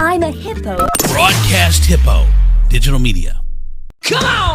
I'm a hippo. Broadcast Hippo. Digital media. Come on!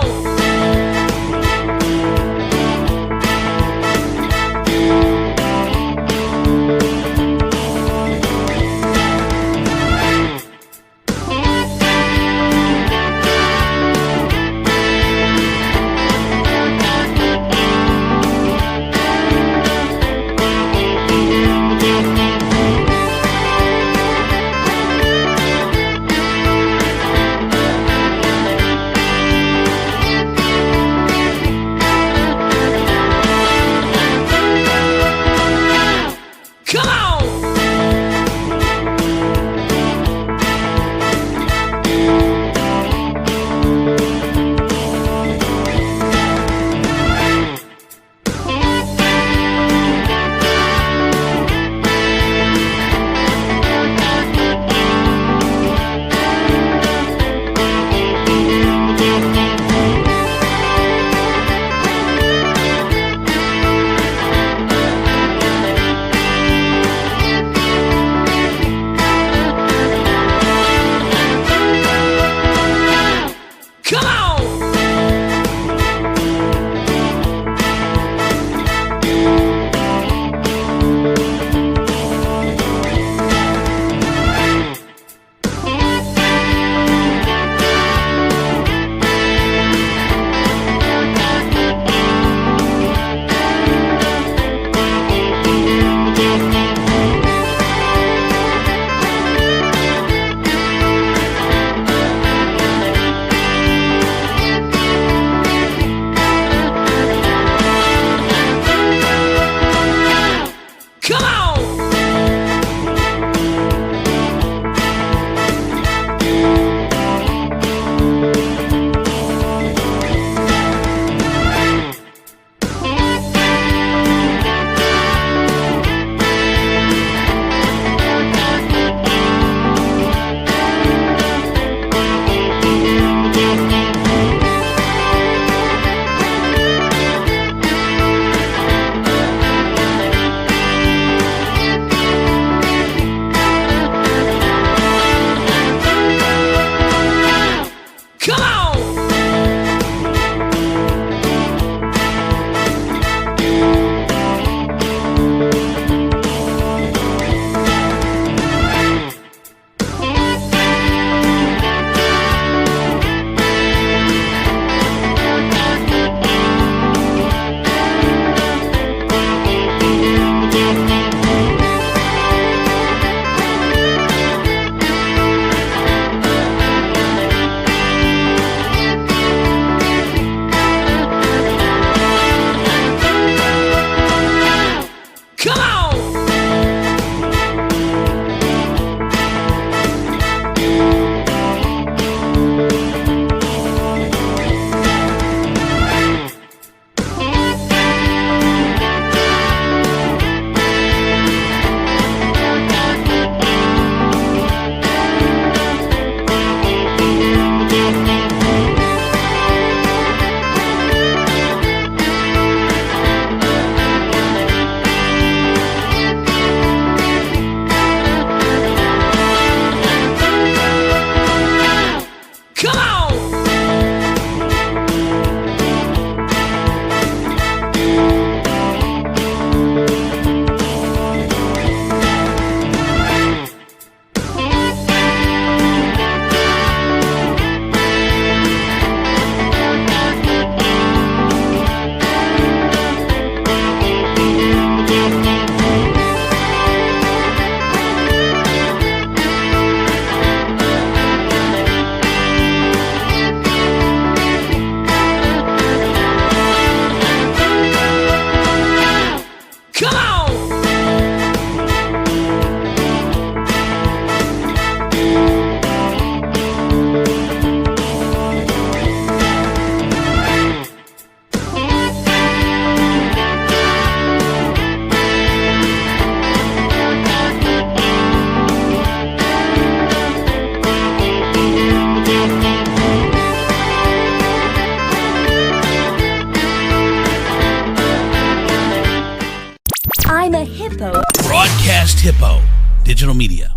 I'm a hippo. Broadcast Hippo. Digital media.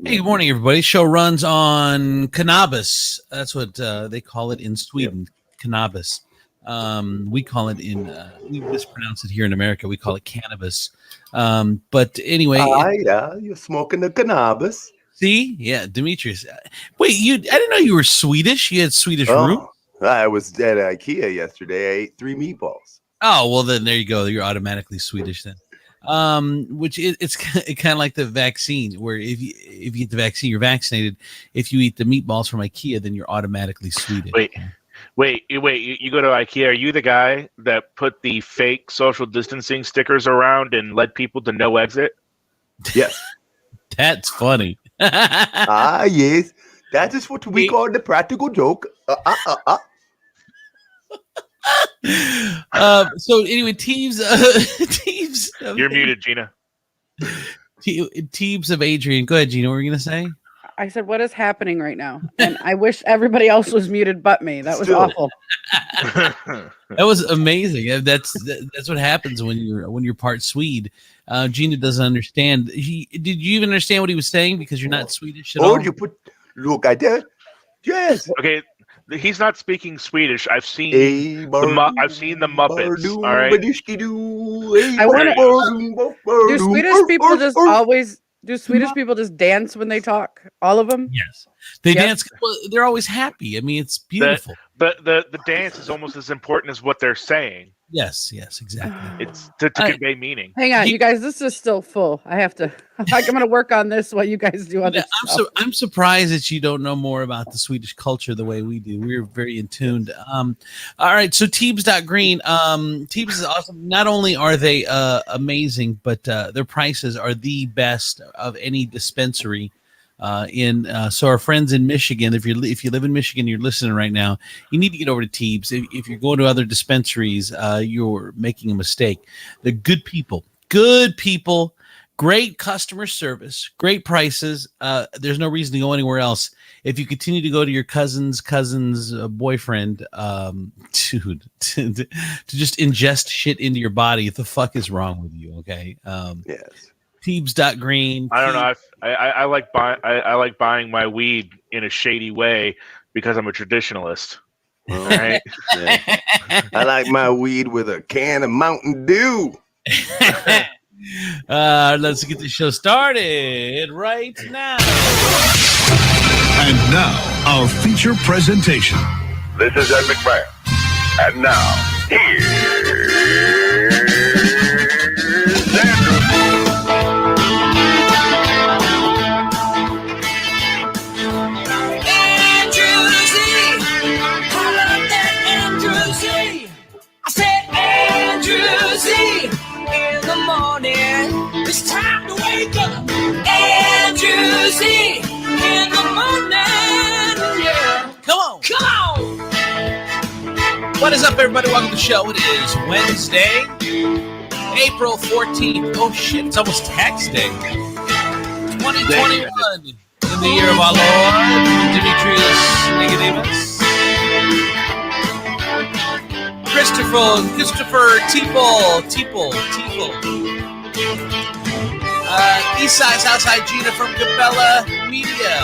Hey, good morning, everybody. Show runs on cannabis. That's what they call it in Sweden. Yep. Cannabis. We call it we mispronounce it here in America. We call it cannabis. But anyway. Yeah, you're smoking the cannabis. See? Yeah, Demetrius. Wait, I didn't know you were Swedish. You had Swedish roots? I was at IKEA yesterday. I ate 3 meatballs. Oh, well, then there you go. You're automatically Swedish then. Which it's kind of like the vaccine, where if you get the vaccine, you're vaccinated. If you eat the meatballs from IKEA, then you're automatically Swedish. Wait! You go to IKEA. Are you the guy that put the fake social distancing stickers around and led people to no exit? Yes. That's funny. Yes. That is what we call the practical joke. So anyway, teams. You're muted, Gina. Teams of Adrian. Go ahead, Gina. What were you gonna say? I said, what is happening right now? And I wish everybody else was muted but me. That was awful. That was amazing. That's what happens when you're part Swede. Gina doesn't understand. Did you even understand what he was saying? Because you're not Swedish at all. Look, I did. Yes. Okay. He's not speaking Swedish. I've seen the Muppets. All right. I wonder, do Swedish people just dance when they talk? All of them? Yes. They dance. Well, they're always happy. I mean, it's beautiful. The dance is almost as important as what they're saying. Yes, exactly. It's to convey meaning. Hang on, you guys. This is still full. I'm going to work on this while you guys do other stuff. I'm surprised that you don't know more about the Swedish culture the way we do. We're very in tune. All right, so Teebs.green. Teebs is awesome. Not only are they amazing, but their prices are the best of any dispensary. So our friends in Michigan, if you live in Michigan, you're listening right now, you need to get over to Teebs. If you're going to other dispensaries, you're making a mistake. They're good people, great customer service, great prices. There's no reason to go anywhere else. If you continue to go to your cousin's boyfriend, dude, to just ingest shit into your body, what the fuck is wrong with you? Okay. Yes. Teebs.green. I don't know. I like buying my weed in a shady way because I'm a traditionalist. All right. Yeah. I like my weed with a can of Mountain Dew. Let's get the show started right now. And now, our feature presentation. This is Ed McMahon. And now, here's Andrew. It's time to wake up, Andrew Z in the morning. Yeah. Come on. What is up, everybody? Welcome to the show. It is Wednesday, April 14th. Oh, shit. It's almost tax day. 2021 in the year of our Lord, Demetrius Nicodemus. Christopher Teeple. Eastside, Southside Gina from Cabela Media.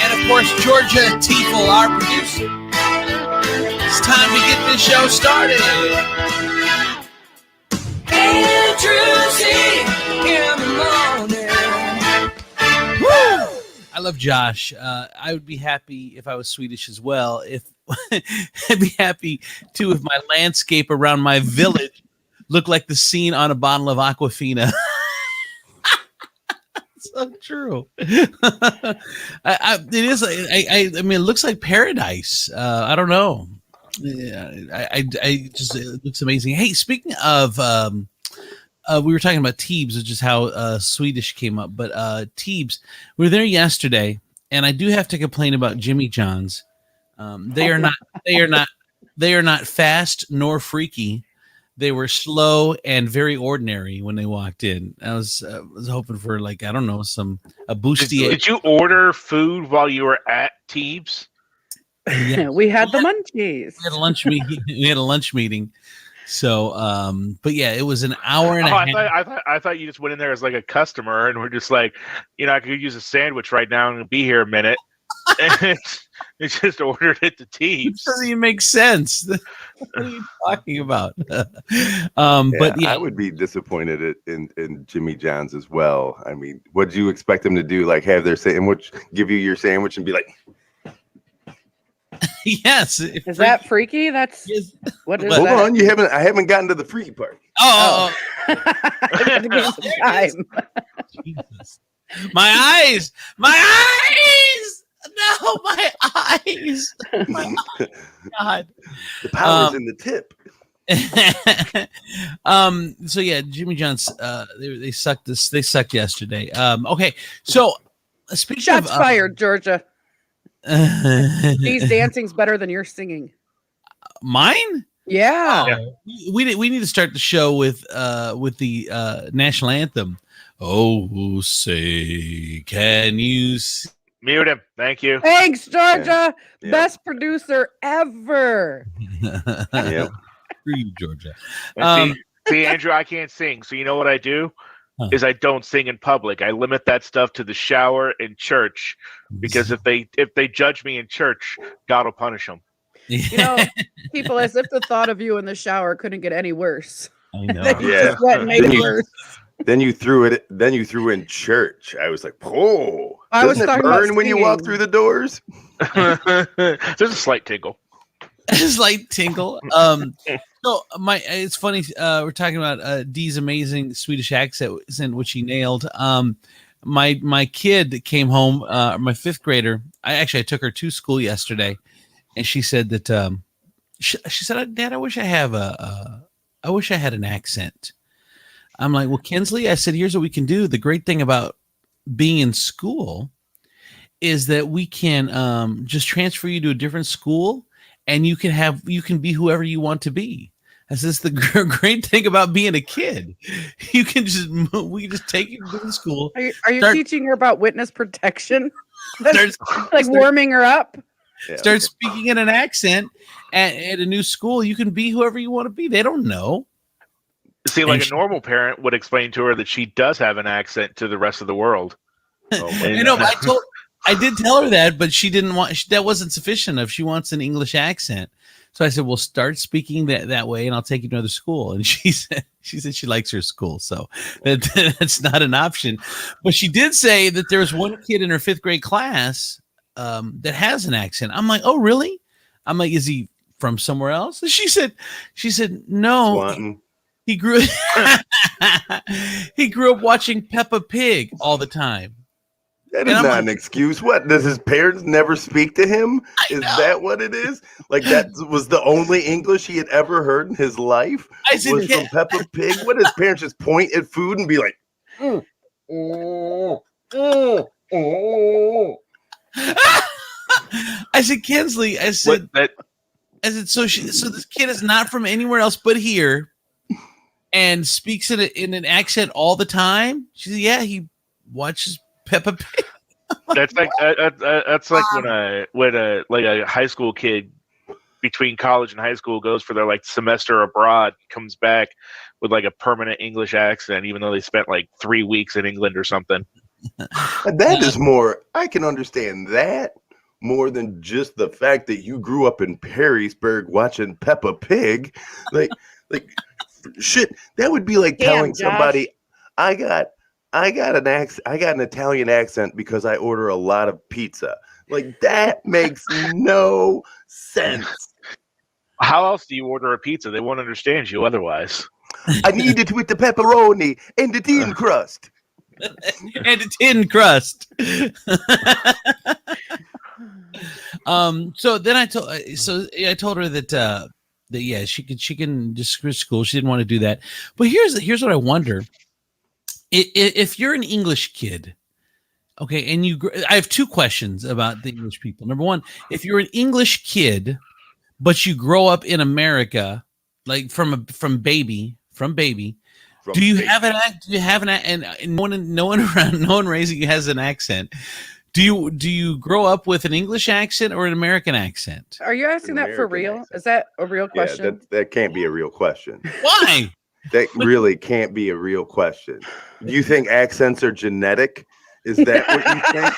And of course, Georgia Teefel, our producer. It's time to get this show started. Andrew Z in the morning. Woo! I love Josh. I would be happy if I was Swedish as well. I'd be happy too if my landscape around my village looked like the scene on a bottle of Aquafina. So true. It is. I mean, it looks like paradise. I don't know. I just, it looks amazing. Hey, speaking of, we were talking about Teebs, which is how Swedish came up. But Teebs, we were there yesterday, and I do have to complain about Jimmy John's. They are not fast nor freaky. They were slow and very ordinary when they walked in. I was hoping for, like, I don't know, a bustier. Did you order food while you were at Teebs? Yeah. We had the munchies. We had a lunch meeting. So, but yeah, it was an hour and a half. I thought you just went in there as like a customer and we're just like, I could use a sandwich right now and be here a minute. And it's just ordered at the It Teams. doesn't even make sense. What are you talking about? But yeah, I would be disappointed in Jimmy John's as well. I mean, what do you expect them to do? Like have their sandwich, give you your sandwich, and be like, yes. Is that freaky? That's what is hold that? on, I haven't gotten to the freaky part. Oh, I had to give him some time. Jesus. My eyes! No, my eyes! My God. The power's in the tip. So yeah, Jimmy John's they sucked this. They sucked yesterday. Okay, so speaking Shots of fired, Georgia. These dancing's better than your singing. mine. Yeah. We need to start the show with the national anthem. Oh, say, can you see? Mute him. Thank you. Thanks, Georgia. Yeah. Best producer ever. Yep. Screw you, Georgia. And see, Andrew, I can't sing. So you know what I do? Huh. Is I don't sing in public. I limit that stuff to the shower and church because if they judge me in church, God will punish them. You know, people, as if the thought of you in the shower couldn't get any worse. I know. Then you Yeah. just went and made it worse. Then you threw in church. I was like, oh, I was doesn't it talking about burn when you walk singing. through the doors? There's a slight tingle. It's like tinkle. So it's funny. We're talking about Dee's amazing Swedish accent, which he nailed. My kid came home. My fifth grader. I took her to school yesterday, and she said that she said, "Dad, I wish I had an accent." I'm like, well, Kinsley, I said, here's what we can do. The great thing about being in school is that we can just transfer you to a different school, and you can be whoever you want to be. I said, it's the great thing about being a kid. We can just take you to the school. Are you teaching her about witness protection? That's Start, like warming her up. Yeah. start speaking in an accent at a new school. You can be whoever you want to be. They don't know. See, like And a normal parent would explain to her that she does have an accent to the rest of the world. Oh my I know. But I did tell her that, but she didn't want. That wasn't sufficient enough. She wants an English accent. So I said, "Well, start speaking that way, and I'll take you to another school." And she said she likes her school, so that's not an option. But she did say that there was one kid in her fifth grade class that has an accent. I'm like, "Oh, really?" I'm like, "Is he from somewhere else?" And she said, "No." Swanton. He grew up watching Peppa Pig all the time. That And is I'm not like- an excuse. What, does his parents never speak to him? Is that what it is? Like that was the only English he had ever heard in his life? I said, Was from Peppa Pig? What, his parents just point at food and be like, I said, Kinsley, I said, so this kid is not from anywhere else but here and speaks in an accent all the time. She said, yeah, he watches Peppa Pig. That's like when a high school kid between college and high school goes for their like semester abroad, comes back with like a permanent English accent, even though they spent like 3 weeks in England or something. that is more, I can understand that more than just the fact that you grew up in Perrysburg watching Peppa Pig. Like shit, that would be like Damn, telling Josh. somebody, I got an Italian accent because I order a lot of pizza. Like that makes no sense. How else do you order a pizza? They won't understand you otherwise. I need it with the pepperoni and the thin crust. And a tin crust. So then I told her that yeah, she can just switch school. She didn't want to do that. But here's what I wonder. If you're an English kid, okay, and I have two questions about the English people. Number one, if you're an English kid, but you grow up in America, like from baby, do you have an and no one raising you has an accent? Do you grow up with an English accent or an American accent? Are you asking that for American real? accent. Is that a real Yeah, question? that can't be a real question. Why? That really can't be a real question. Do you think accents are genetic? Is that what you think?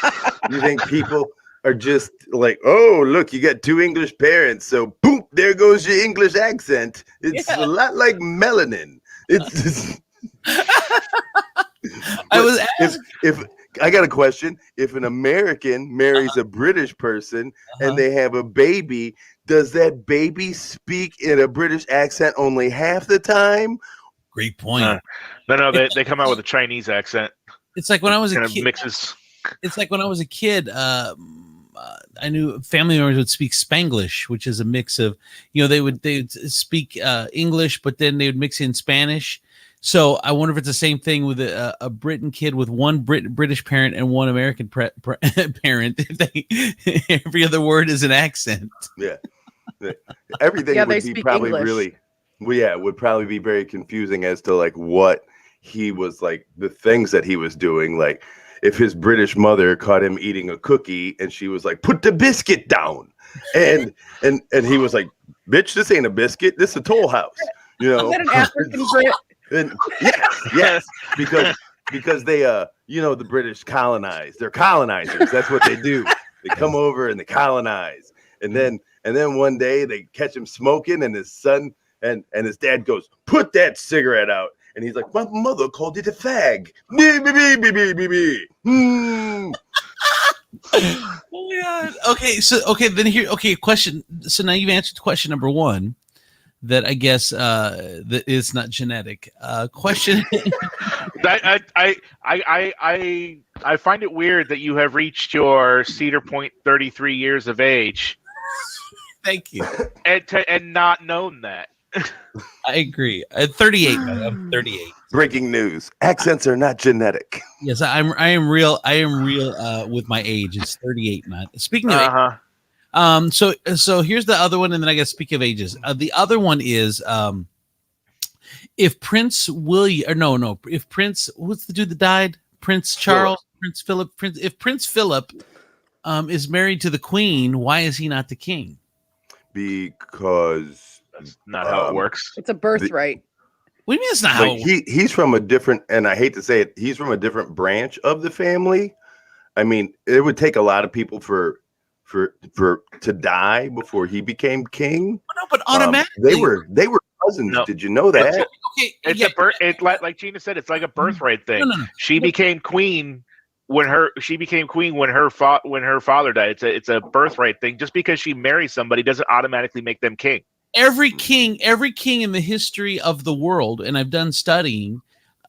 You think people are just like, oh, look, you got two English parents, so boom, there goes your English accent. It's a lot like melanin. It's I was if I got a question. If an American marries a British person and they have a baby, does that baby speak in a British accent only half the time? Great point. No, they come out with a Chinese accent. It's like when I was a Kind of kid. mixes. It's like when I was a kid. I knew family members would speak Spanglish, which is a mix of, they would speak English, but then they would mix in Spanish. So I wonder if it's the same thing with a Britain kid with one British parent and one American parent. Every other word is an accent. Yeah, everything Yeah, would they be speak probably English. really, well, yeah, it would probably be very confusing as to like what he was like, the things that he was doing. Like if his British mother caught him eating a cookie and she was like, "Put the biscuit down," and he was like, "Bitch, this ain't a biscuit. This is a Toll House." Is that an African Brit? And yes, because they the British colonized. They're colonizers. That's what they do. They come over and they colonize. And then one day they catch him smoking, and his son and his dad goes, "Put that cigarette out." And he's like, "My mother called it a fag." Oh my God. Okay, question. So now you've answered question number one. That I guess that is not genetic. Question. I find it weird that you have reached your Cedar Point 33 years of age. Thank you. And not known that. I agree. 38. I'm 38. Breaking news: accents are not genetic. Yes, I am real. I am real with my age. It's 38, man. Speaking of age, so here's the other one, and then I guess speak of ages. The other one is if Prince William, or no, if Prince, what's the dude that died? Prince Charles, Prince Philip, if Prince Philip is married to the Queen, why is he not the king? Because that's not how it works. It's a birthright. What do you mean it's not how it works? He's from a different, and I hate to say it, he's from a different branch of the family. I mean, it would take a lot of people to die before he became king. No, but automatically they were cousins. No. Did you know that? Okay, it's a birth. It like Gina said, it's like a birthright thing. No. She became queen when her father died. It's a birthright thing. Just because she marries somebody doesn't automatically make them king. Every king in the history of the world, and I've done studying,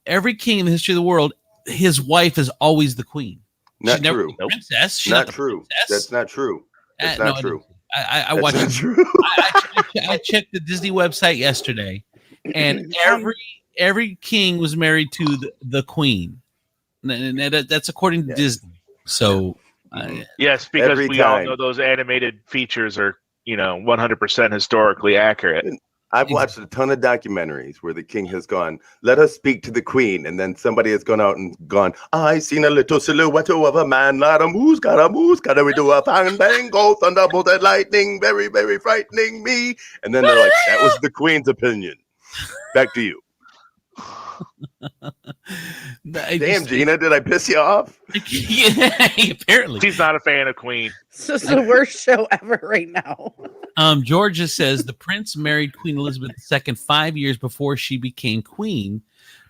every king in the history of the world, his wife is always the queen. Not true. Princess. She's not true. Princess. That's not true. That's not true. I watched it. I checked the Disney website yesterday, and every king was married to the queen. And that's according to Disney. So yes, because we all know those animated features are 100% historically accurate. I've watched a ton of documentaries where the king has gone, "Let us speak to the queen," and then somebody has gone out and gone, "I seen a little silhouette of a man, not a moose, got we do a bang bang, go thunderbolt and lightning, very very frightening me," and then they're like, "That was the queen's opinion." Back to you. Damn, Gina, did I piss you off? Yeah, apparently. She's not a fan of Queen. This is the worst show ever right now. Georgia says the prince married Queen Elizabeth II 5 years before she became queen,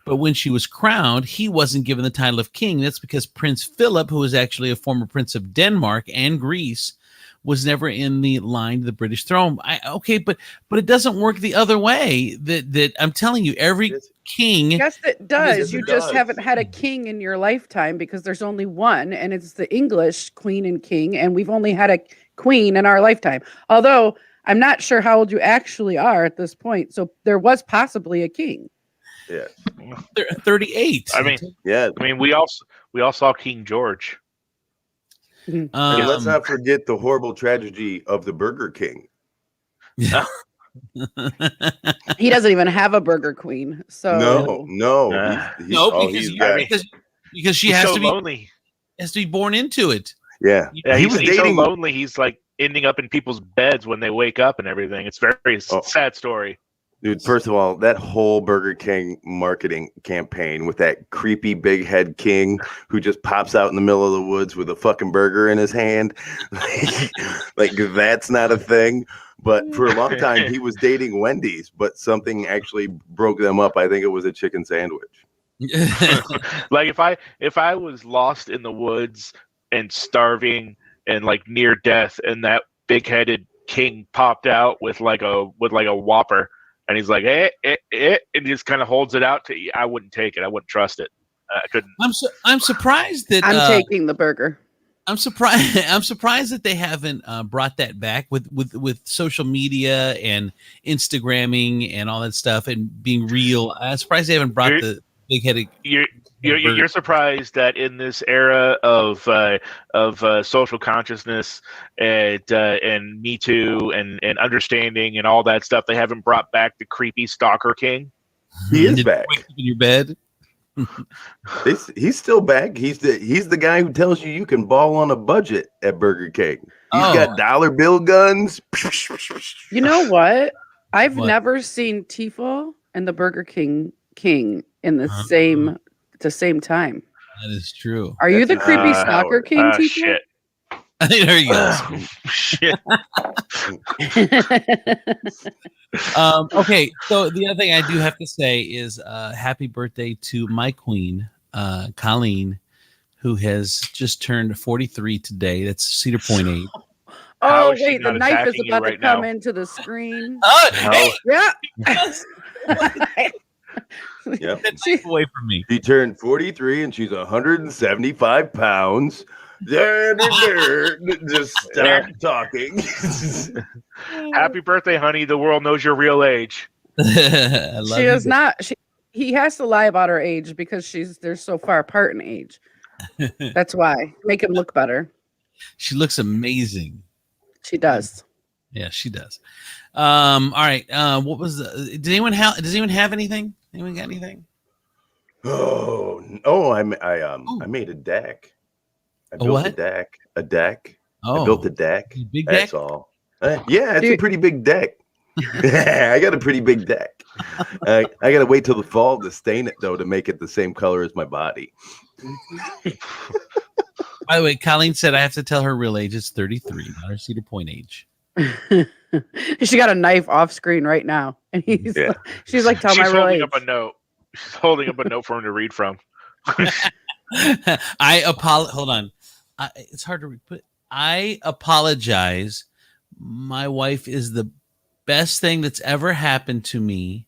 but when she was crowned, he wasn't given the title of king. That's because Prince Philip, who was actually a former prince of Denmark and Greece, was never in the line to the British throne. But it doesn't work the other way. That I'm telling you, every king. Yes, it does. You just haven't had a king in your lifetime because there's only one, and it's the English queen and king, and we've only had a queen in our lifetime. Although I'm not sure how old you actually are at this point. So there was possibly a king. Yeah, 38. I mean, we all saw King George. Let's not forget the horrible tragedy of the Burger King. Yeah. He doesn't even have a Burger Queen. So because she has to be lonely. Has to be born into it. Yeah. Yeah, He he's, was he's so dating. lonely. He's like ending up in people's beds when they wake up and everything. It's very Oh. sad story. Dude, first of all, that whole Burger King marketing campaign with that creepy big head king who just pops out in the middle of the woods with a fucking burger in his hand, like that's not a thing. But for a long time, he was dating Wendy's, but something actually broke them up. I think it was a chicken sandwich. Like if I was lost in the woods and starving and like near death, and that big headed king popped out with like a Whopper, and he's like, and just kind of holds it out to you, I wouldn't take it. I wouldn't trust it. I couldn't. I'm surprised that I'm taking the burger. I'm surprised that they haven't brought that back with social media and Instagramming and all that stuff and being real. I'm surprised they haven't brought the big headed. You're surprised that in this era of social consciousness and Me Too and understanding and all that stuff, they haven't brought back the creepy stalker king. He is back in your bed. He's still back. He's the guy who tells you can ball on a budget at Burger King. He's got dollar bill guns. You know what? I've never seen Tifa and the Burger King in the same time. That is true. Are you the creepy stalker king, Tifa? Shit. There you go. Shit. Okay, so the other thing I do have to say is happy birthday to my queen, Colleen, who has just turned 43 today. That's Cedar Point age. Oh, wait, the knife is about to come into the screen. Hey, yeah. Yep. She's away from me. She turned 43 and she's 175 pounds. Just stop talking. Happy birthday, honey. The world knows your real age. I love She you. is not. He has to lie about her age because they're so far apart in age. That's why. Make him look better. She looks amazing. She does. Yeah, she does. All right. What was does anyone have anything? Anyone got anything? I made a deck. I built a deck. A deck. I built a deck. Big deck? That's all. Yeah, it's a pretty big deck. I got a pretty big deck. I got to wait till the fall to stain it, though, to make it the same color as my body. By the way, Colleen said I have to tell her real age. It's 33, not her Cedar Point age. She got a knife off screen right now. And she's like, tell my real age. She's holding up a note for him to read from. Hold on. It's hard to read, but I apologize. My wife is the best thing that's ever happened to me.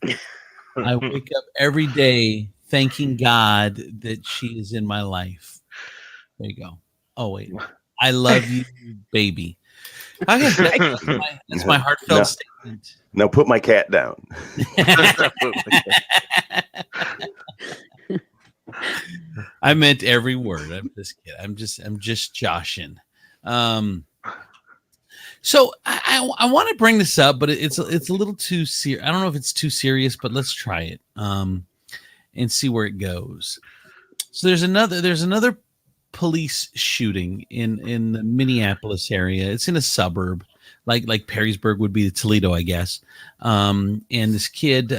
I wake up every day thanking God that she is in my life. There you go. Oh, wait. I love you, baby. Okay, that's my heartfelt statement. Now put my cat down. I meant every word. I'm just kidding. I'm just joshing. So I want to bring this up, but it's a little too serious. I don't know if it's too serious, but let's try it and see where it goes. So there's another police shooting in the Minneapolis area. It's in a suburb, like Perrysburg would be Toledo, I guess. And this kid,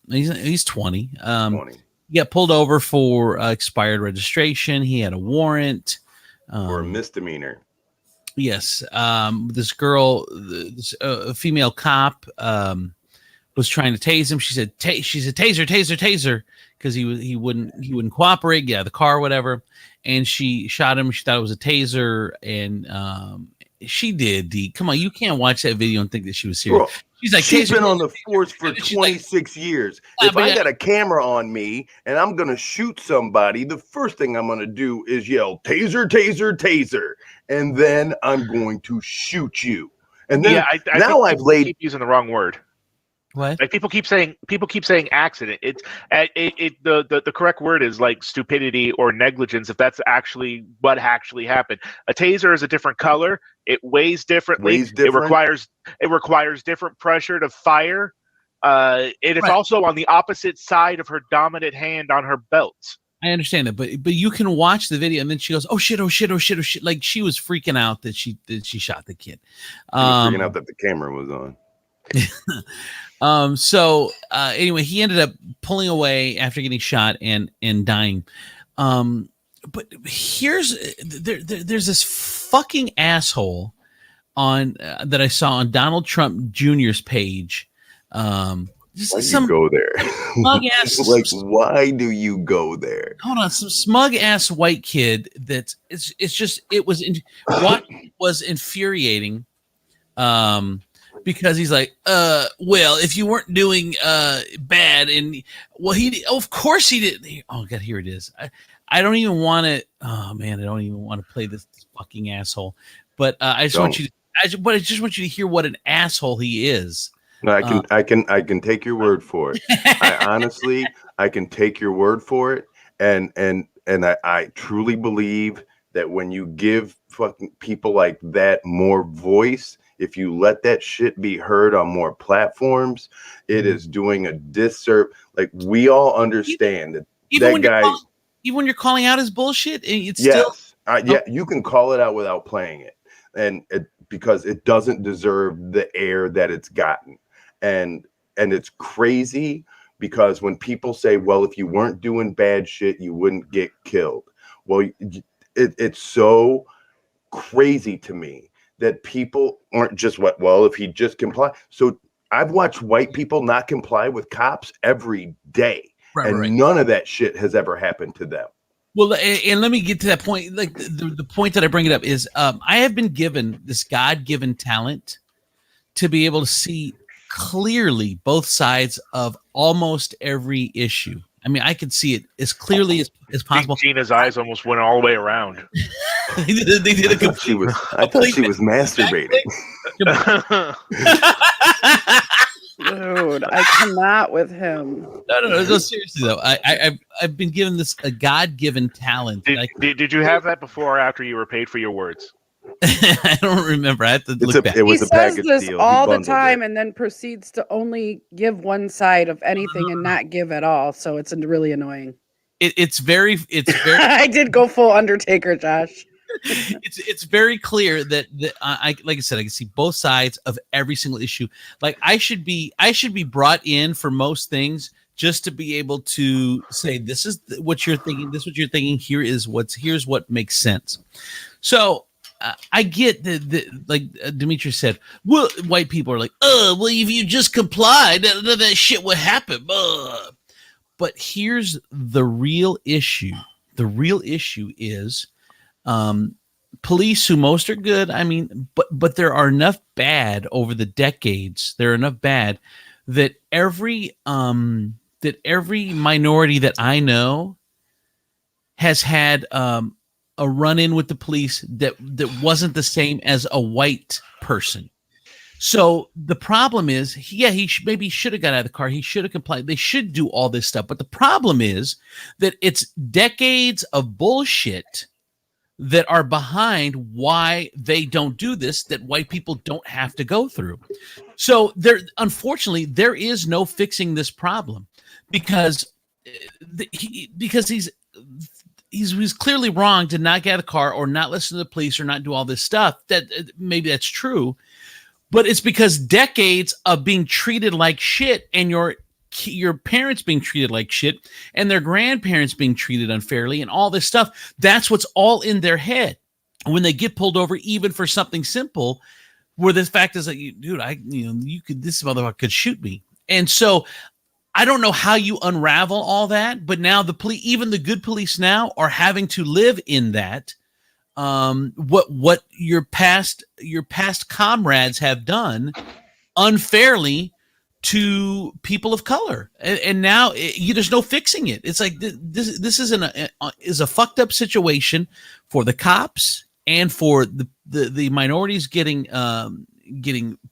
he's 20. 20. He got pulled over for expired registration. He had a warrant for a misdemeanor. Yes. This girl, a female cop, was trying to tase him. She said, taser, because he wouldn't cooperate, get out of the car, or whatever. And she shot him. She thought it was a taser, and she did. Come on, you can't watch that video and think that she was serious. Bro, she's like, she's been on the force for 26 years. If I got a camera on me and I'm gonna shoot somebody, the first thing I'm gonna do is yell taser, taser, taser, and then I'm going to shoot you. And then now I've keep using the wrong word. What? Like people keep saying accident. It's the correct word is like stupidity or negligence, if that's actually what actually happened. A taser is a different color. It weighs differently. It requires different pressure to fire. It is also on the opposite side of her dominant hand on her belt. I understand that, but you can watch the video and then she goes, "Oh shit! Oh shit! Oh shit! Oh shit!" Like she was freaking out that she shot the kid. She was freaking out that the camera was on. So anyway, he ended up pulling away after getting shot and dying. But there's this fucking asshole on that I saw on Donald Trump Jr.'s page. Why do you go there? Smug ass, like, why do you go there? Hold on, some smug ass white kid that what was infuriating. Because he's like, well, if you weren't doing bad, and of course he did. Oh god, here it is. I don't even want to. Oh man, I don't even want to play this fucking asshole. But I just want you to hear what an asshole he is. No, I can take your word for it. I can take your word for it, and I truly believe that when you give fucking people like that more voice, if you let that shit be heard on more platforms, it is doing a disservice. Like, we all understand that even when you're calling out his bullshit, it's you can call it out without playing it, and because it doesn't deserve the air that it's gotten. And it's crazy because when people say, well, if you weren't doing bad shit, you wouldn't get killed. Well, it's so crazy to me that people aren't just if he just comply. So I've watched white people not comply with cops every day. Right. None of that shit has ever happened to them. Well, and let me get to that point. Like the point that I bring it up is I have been given this God-given talent to be able to see clearly both sides of almost every issue. I mean, I could see it as clearly as possible. Gina's eyes almost went all the way around. they did I thought she was masturbating. Dude, I cannot with him. No, seriously though. I've been given a God-given talent. Did you have that before or after you were paid for your words? I don't remember. I have to look back. He says this all the time and then proceeds to only give one side of anything and not give at all. So it's really annoying. It's very. I did go full Undertaker, Josh. It's very clear that I like I said, I can see both sides of every single issue. Like I should be brought in for most things just to be able to say, this is what you're thinking. This is what you're thinking. Here's what makes sense. So. I get like Demetrius said, well, white people are like, well, if you just complied, that shit would happen. But here's the real issue. The real issue is police, who most are good. I mean, but there are enough bad over the decades. There are enough bad that every minority that I know has had a run-in with the police that wasn't the same as a white person. So the problem is, he maybe should have got out of the car. He should have complied. They should do all this stuff. But the problem is that it's decades of bullshit that are behind why they don't do this, that white people don't have to go through. So unfortunately, there is no fixing this problem because he's clearly wrong to not get out of the car or not listen to the police or not do all this stuff. That maybe that's true, but it's because decades of being treated like shit and your parents being treated like shit and their grandparents being treated unfairly and all this stuff. That's what's all in their head when they get pulled over, even for something simple, where the fact is like, dude, this motherfucker could shoot me. And so I don't know how you unravel all that, but now even the good police now are having to live in that. What your past comrades have done unfairly to people of color, and now there's no fixing it. It's like this is a fucked up situation for the cops and for the minorities getting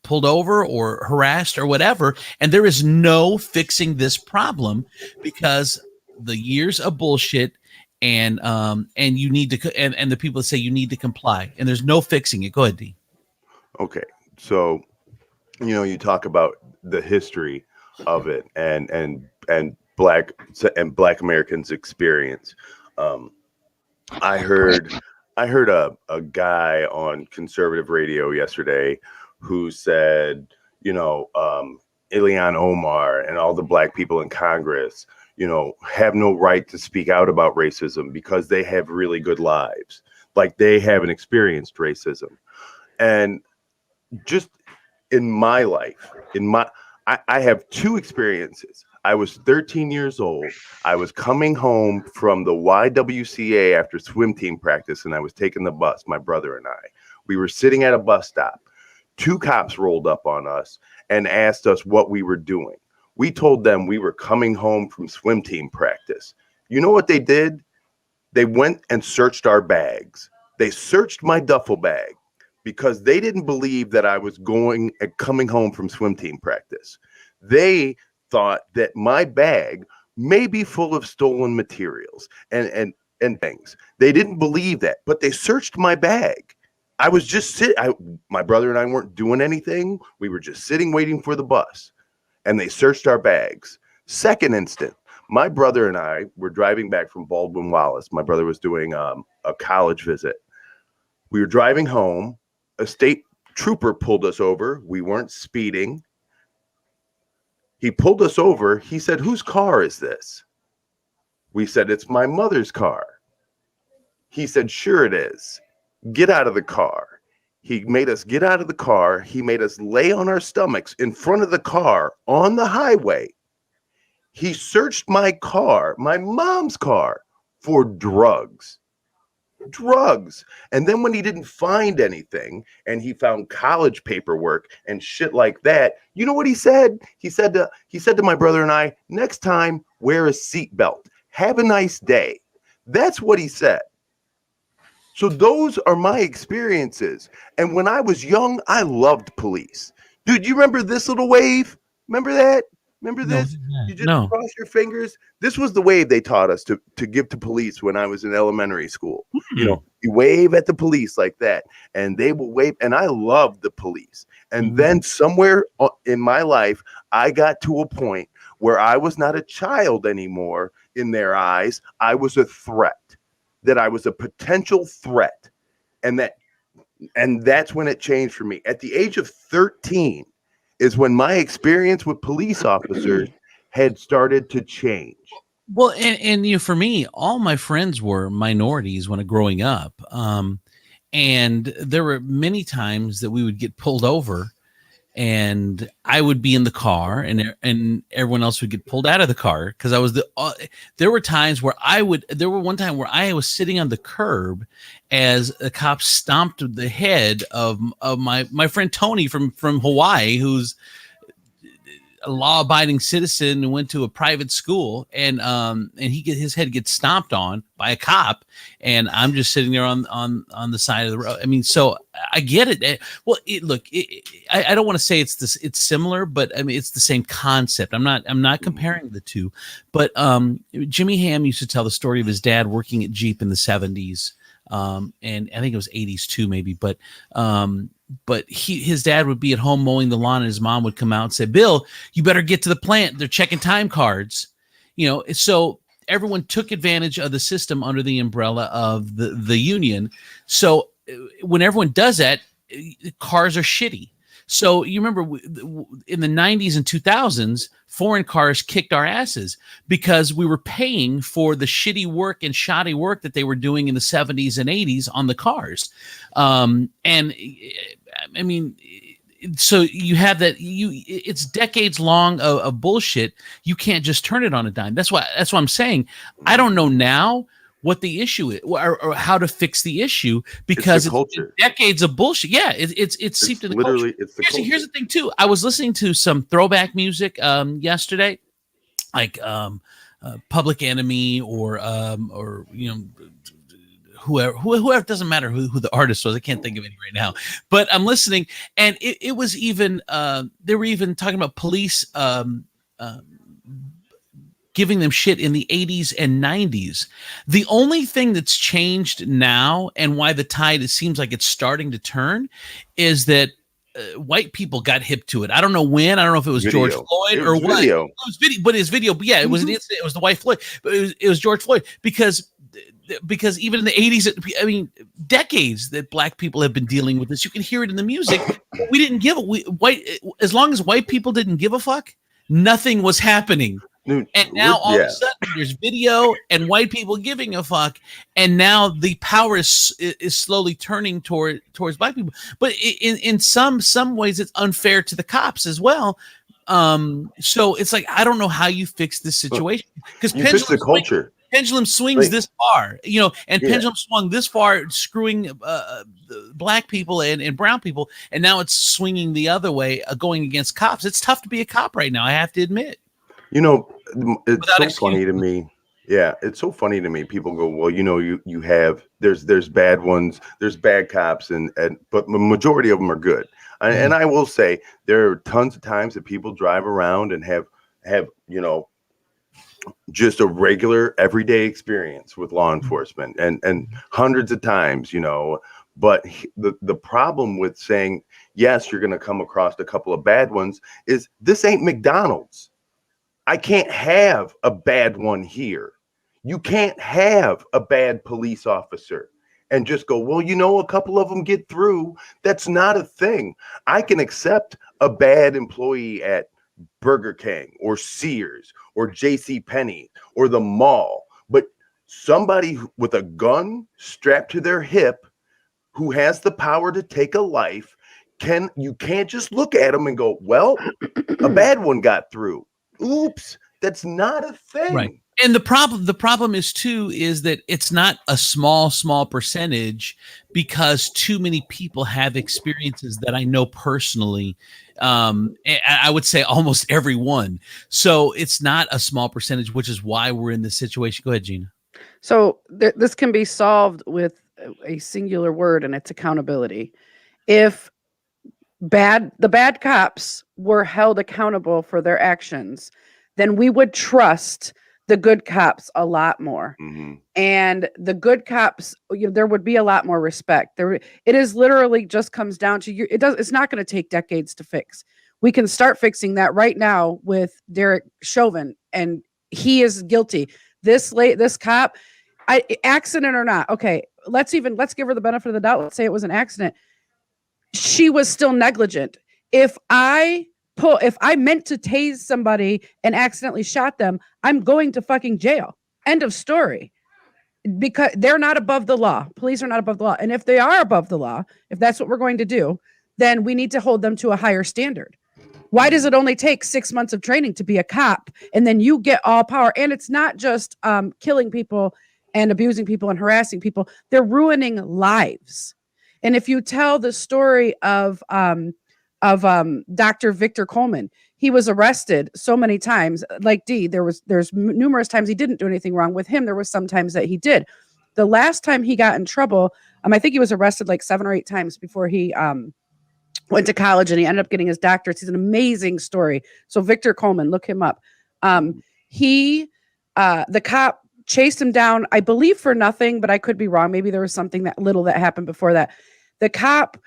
pulled over or harassed or whatever, and there is no fixing this problem because the years of bullshit and you need to and the people that say you need to comply, and there's no fixing it. Go ahead, D. Okay, so you talk about the history of it and Black Americans experience. I heard a guy on conservative radio yesterday who said, Ilhan Omar and all the Black people in Congress, have no right to speak out about racism because they have really good lives. Like they haven't experienced racism. And just in my life, I have two experiences. I was 13 years old. I was coming home from the YWCA after swim team practice, and I was taking the bus, my brother and I. We were sitting at a bus stop. Two cops rolled up on us and asked us what we were doing. We told them we were coming home from swim team practice. You know what they did? They went and searched our bags. They searched my duffel bag because they didn't believe that I was coming home from swim team practice. They thought that my bag may be full of stolen materials and things. They didn't believe that, but they searched my bag. I was just my brother and I weren't doing anything. We were just sitting waiting for the bus, and they searched our bags. Second instant, my brother and I were driving back from Baldwin Wallace. My brother was doing a college visit. We were driving home. A state trooper pulled us over. We weren't speeding. He pulled us over. He said, "Whose car is this?" We said, "It's my mother's car." He said, "Sure it is. Get out of the car." He made us get out of the car. He made us lay on our stomachs in front of the car on the highway. He searched my car, my mom's car, for drugs. And then when he didn't find anything and he found college paperwork and shit like that, you know what he said? He said to my brother and I, "Next time, wear a seatbelt. Have a nice day." That's what he said. So those are my experiences. And when I was young, I loved police. Dude, you remember this little wave? Remember that? Remember this? You just cross your fingers. This was the wave they taught us to give to police when I was in elementary school. You wave at the police like that, and they will wave. And I loved the police. And then somewhere in my life, I got to a point where I was not a child anymore in their eyes. I was a threat. That I was a potential threat. And that's when it changed for me. At the age of 13 is when my experience with police officers had started to change. Well, and for me, all my friends were minorities when growing up. And there were many times that we would get pulled over and I would be in the car and everyone else would get pulled out of the car because I was there were times where one time where I was sitting on the curb as a cop stomped the head of my friend Tony from Hawaii, who's a law-abiding citizen and went to a private school, and his head gets stomped on by a cop, and I'm just sitting there on the side of the road. I mean, so I get it. Well, I don't want to say it's similar, but I mean it's the same concept. I'm not comparing the two, but Jimmy Ham used to tell the story of his dad working at Jeep in the 70s. And I think it was 80s too, maybe, but his dad would be at home mowing the lawn and his mom would come out and say, "Bill, you better get to the plant. They're checking time cards." So everyone took advantage of the system under the umbrella of the union. So when everyone does that, cars are shitty. So you remember in the 90s and 2000s, foreign cars kicked our asses because we were paying for the shitty work and shoddy work that they were doing in the 70s and 80s on the cars. And I mean, so you have that. It's decades long of bullshit. You can't just turn it on a dime. That's why I'm saying I don't know now what the issue is or how to fix the issue because it's decades of bullshit. Yeah, it's seeped in the culture. Here's the thing too. I was listening to some throwback music yesterday, like Public Enemy or whoever, doesn't matter who the artist was. I can't think of any right now, but I'm listening, and it was even they were even talking about police giving them shit in the 80s and 90s. The only thing that's changed now and why the tide, it seems like it's starting to turn, is that white people got hip to it. I don't know when. I don't know if it was George Video. Floyd It or was what. video. It was video, but his video. Yeah, it was an incident. It was the white Floyd, but it was George Floyd because even in the 80s, I mean, decades that black people have been dealing with this. You can hear it in the music. We didn't give as long as white people didn't give a fuck, nothing was happening. Dude, And now all of a sudden there's video and white people giving a fuck, and now the power is slowly turning towards black people. But in some ways it's unfair to the cops as well. So it's like, I don't know how you fix this situation, because you fix the culture. Pendulum swings this far, and pendulum swung this far, screwing black people and brown people, and now it's swinging the other way, going against cops. It's tough to be a cop right now, I have to admit. It's so funny to me. Yeah, it's so funny to me. People go, well, you have there's bad ones, there's bad cops, but the majority of them are good. And I will say there are tons of times that people drive around and have just a regular everyday experience with law enforcement, and hundreds of times, but the problem with saying, yes, you're going to come across a couple of bad ones is this ain't McDonald's. I can't have a bad one here. You can't have a bad police officer and just go, well, a couple of them get through. That's not a thing. I can accept a bad employee at Burger King or Sears or JCPenney or the mall, but somebody with a gun strapped to their hip who has the power to take a life, you can't just look at them and go, well, a bad one got through. Oops, that's not a thing. Right. And the problem is that it's not a small percentage, because too many people have experiences that I know personally. I would say almost everyone. So it's not a small percentage, which is why we're in this situation. Go ahead, Gina. So this can be solved with a singular word, and it's accountability. If the bad cops were held accountable for their actions, then we would trust the good cops a lot more. Mm-hmm. And the good cops, there would be a lot more respect. It is literally just comes down to it's not going to take decades to fix. We can start fixing that right now with Derek Chauvin, and he is guilty. This cop, accident or not. Okay. Let's give her the benefit of the doubt. Let's say it was an accident. She was still negligent. If I meant to tase somebody and accidentally shot them, I'm going to fucking jail. End of story. Because they're not above the law. Police are not above the law. And if they are above the law, if that's what we're going to do, then we need to hold them to a higher standard. Why does it only take 6 months of training to be a cop, and then you get all power? And it's not just killing people and abusing people and harassing people. They're ruining lives. And if you tell the story of Dr. Victor Coleman, he was arrested so many times. Like there's numerous times he didn't do anything wrong. With him, there was some times that he did. The last time he got in trouble, I think he was arrested like 7 or 8 times before he went to college, and he ended up getting his doctorate. He's an amazing story. So Victor Coleman, look him up. The cop chased him down, I believe for nothing, but I could be wrong. Maybe there was something that happened before that. The cop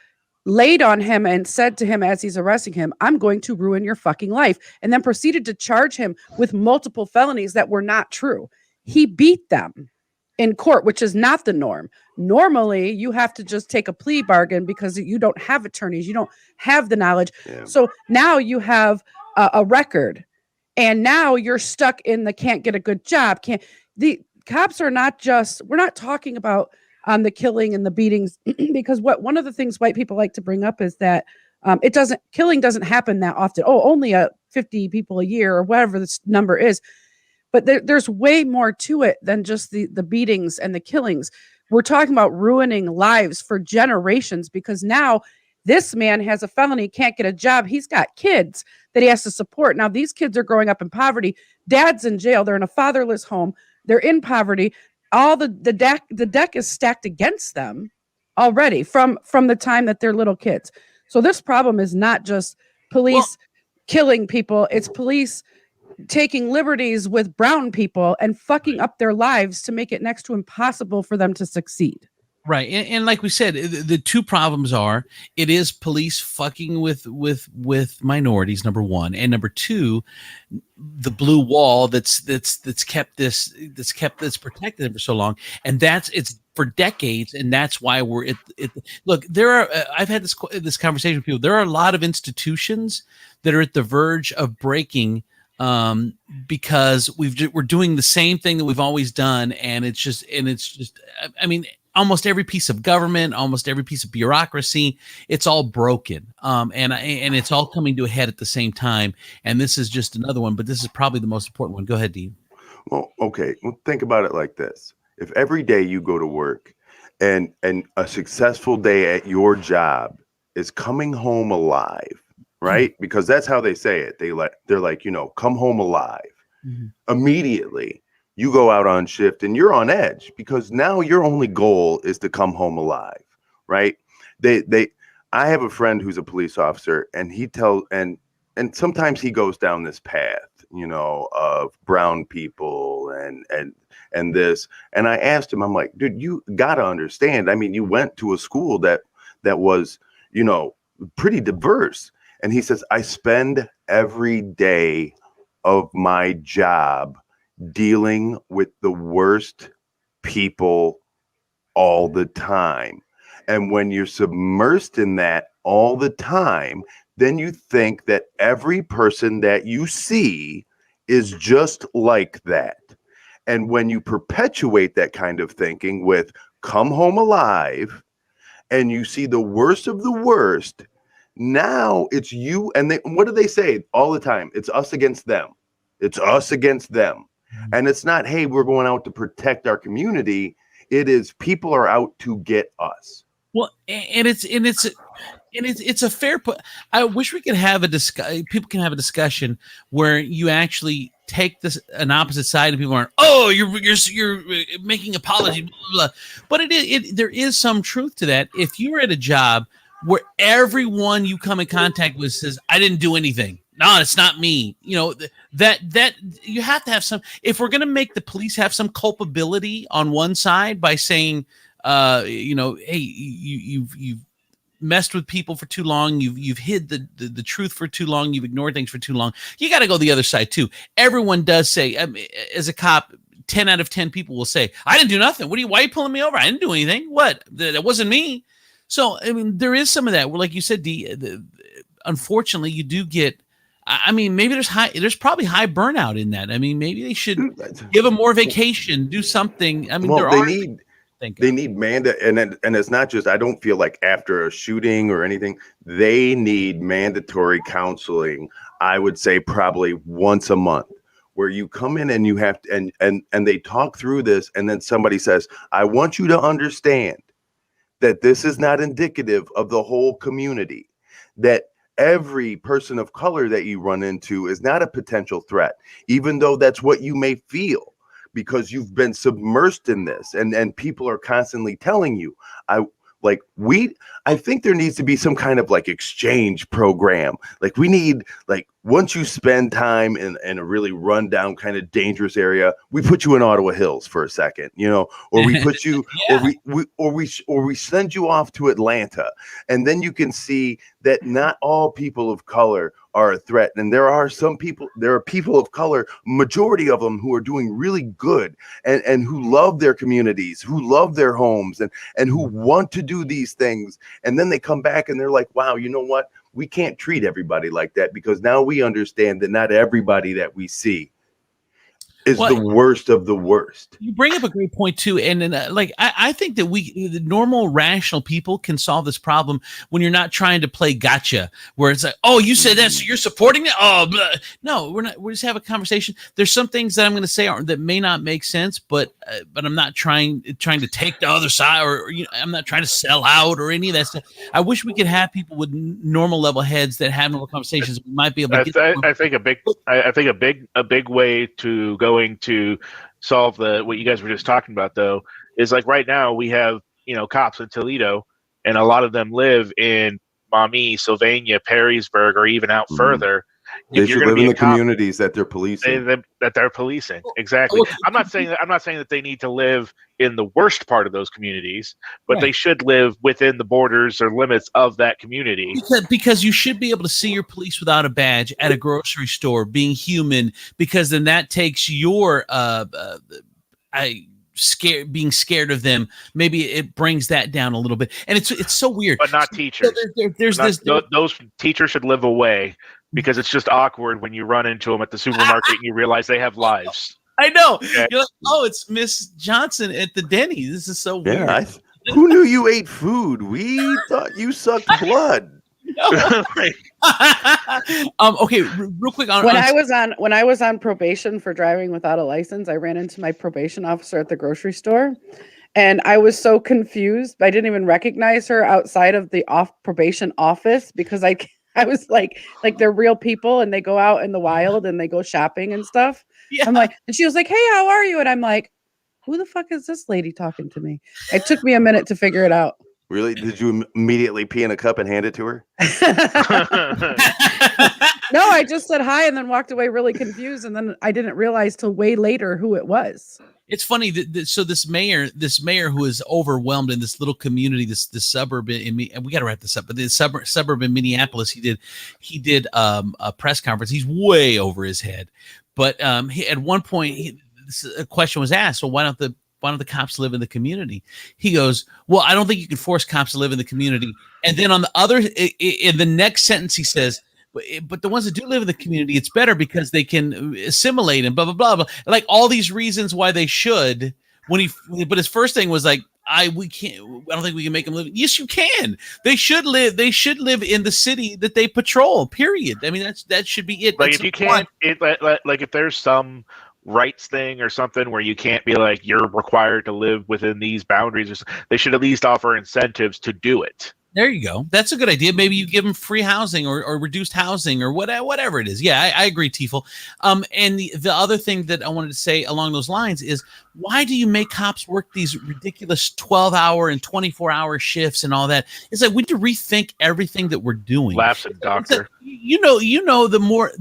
laid on him and said to him as he's arresting him, I'm going to ruin your fucking life, and then proceeded to charge him with multiple felonies that were not true. He beat them in court, which is not the norm. Normally, you have to just take a plea bargain because you don't have attorneys. You don't have the knowledge. Yeah. So now you have a record, and now you're stuck in the can't get a good job. The cops are not just, we're not talking about the killing and the beatings, because one of the things white people like to bring up is that killing doesn't happen that often. Only 50 people a year or whatever this number is. But there's way more to it than just the beatings and the killings. We're talking about ruining lives for generations, because now this man has a felony, can't get a job. He's got kids that he has to support. Now these kids are growing up in poverty. Dad's in jail. They're in a fatherless home. They're in poverty. All the deck is stacked against them already from the time that they're little kids. So this problem is not just police killing people. It's police taking liberties with brown people and fucking up their lives to make it next to impossible for them to succeed. Right, and like we said, the two problems are it is police fucking with minorities, number one, and number two, the blue wall that's protected them for so long, and it's for decades, and that's why we're it. Look, there are I've had this conversation with people. There are a lot of institutions that are at the verge of breaking because we're doing the same thing that we've always done, and it's just I mean, almost every piece of government, almost every piece of bureaucracy, it's all broken, and it's all coming to a head at the same time. And this is just another one, but this is probably the most important one. Go ahead, Dean. Well, okay. Well, think about it like this: if every day you go to work, and a successful day at your job is coming home alive, right? Because that's how they say it. They're like, come home alive. Immediately you go out on shift and you're on edge because now your only goal is to come home alive, right? I have a friend who's a police officer, and he tells, and sometimes he goes down this path, of brown people and this. And I asked him, I'm like, dude, you gotta understand. I mean, you went to a school that was, pretty diverse. And he says, I spend every day of my job dealing with the worst people all the time. And when you're submersed in that all the time, then you think that every person that you see is just like that. And when you perpetuate that kind of thinking with come home alive, and you see the worst of the worst, now it's you. And what do they say all the time? It's us against them. It's us against them. And it's not, hey, we're going out to protect our community. It is people are out to get us. Well, and it's a fair point. I wish we could have people can have a discussion where you actually take an opposite side and people aren't, oh, you're making apology, blah, blah, blah. But there is some truth to that. If you're at a job where everyone you come in contact with says, I didn't do anything. No, it's not me. That you have to have some. If we're going to make the police have some culpability on one side by saying, hey, you've messed with people for too long, you've hid the truth for too long, you've ignored things for too long. You got to go the other side too. Everyone does say, as a cop, 10 out of 10 people will say, I didn't do nothing. Why are you pulling me over? I didn't do anything. What? That wasn't me. So I mean, there is some of that. Like you said, unfortunately, you do get. I mean, maybe there's probably high burnout in that. I mean, maybe they should give them more vacation, do something. I mean, they need and it's not just, I don't feel like after a shooting or anything, they need mandatory counseling. I would say probably once a month, where you come in and you have to, and they talk through this, and then somebody says, I want you to understand that this is not indicative of the whole community, that every person of color that you run into is not a potential threat, even though that's what you may feel because you've been submersed in this, and people are constantly telling you. I think there needs to be some kind of like exchange program. Like we need, like, once you spend time in a really rundown kind of dangerous area, we put you in Ottawa Hills for a second, or we put you, or we send you off to Atlanta, and then you can see that not all people of color are a threat. And there are people of color, majority of them, who are doing really good and who love their communities, who love their homes, and who want to do these things. And then they come back and they're like, wow, you know what? We can't treat everybody like that, because now we understand that not everybody that we see is the worst of the worst. You bring up a great point too, and I think that the normal rational people can solve this problem when you're not trying to play gotcha, where it's like, oh, you said that, so you're supporting it. Oh, blah. No, we're not. We just have a conversation. There's some things that I'm going to say that may not make sense, but I'm not trying to take the other side, or I'm not trying to sell out or any of that stuff. I wish we could have people with normal level heads that have normal conversations. We might be able to. I think a big way to going to solve what you guys were just talking about, though, is like right now we have cops in Toledo, and a lot of them live in Maumee, Sylvania, Perrysburg, or even out further, They if you're should going to live be in a the cop, communities that they're say policing. that they're policing. Exactly. Okay. I'm not saying that they need to live in the worst part of those communities, but Right. they should live within the borders or limits of that community. Because you should be able to see your police without a badge at a grocery store, being human, because then that takes your being scared of them. Maybe it brings that down a little bit, and it's so weird. But not So teachers. there's Not- this. those teachers should live away because it's just awkward when you run into them at the supermarket and you realize they have lives. I know. Okay. You're like, oh, it's Miss Johnson at the Denny. This is so weird. Yeah, who knew you ate food? We thought you sucked blood. Like, Okay, real quick. When I was on probation for driving without a license, I ran into my probation officer at the grocery store, and I was so confused. I didn't even recognize her outside of the off probation office because I was like they're real people and they go out in the wild and they go shopping and stuff. Yeah. I'm like, and she was like, "Hey, how are you?" And I'm like, "Who the fuck is this lady talking to me?" It took me a minute to figure it out. Really? Did you immediately pee in a cup and hand it to her? No, I just said hi and then walked away really confused, and then I didn't realize till way later who it was. It's funny that so this mayor who is overwhelmed in this little community, this suburb and we got to wrap this up, but this suburb in Minneapolis, he did a press conference. He's way over his head, but at one point a question was asked. Well, why don't the cops live in the community? He goes, well, I don't think you can force cops to live in the community. And then on the other, in the next sentence, he says, but the ones that do live in the community, it's better because they can assimilate and blah, blah, blah, blah. Like all these reasons why they should. But his first thing was like, I don't think we can make them live. Yes, you can. They should live in the city that they patrol, period. I mean, that should be it. like That's if you can't, like if there's some rights thing or something where you can't be like you're required to live within these boundaries, they should at least offer incentives to do it. There you go. That's a good idea. Maybe you give them free housing or reduced housing or whatever it is. Yeah, I agree, Tiefel. And the other thing that I wanted to say along those lines is, why do you make cops work these ridiculous 12-hour and 24-hour shifts and all that? It's like we need to rethink everything that we're doing. Lapsing doctor. You know, the more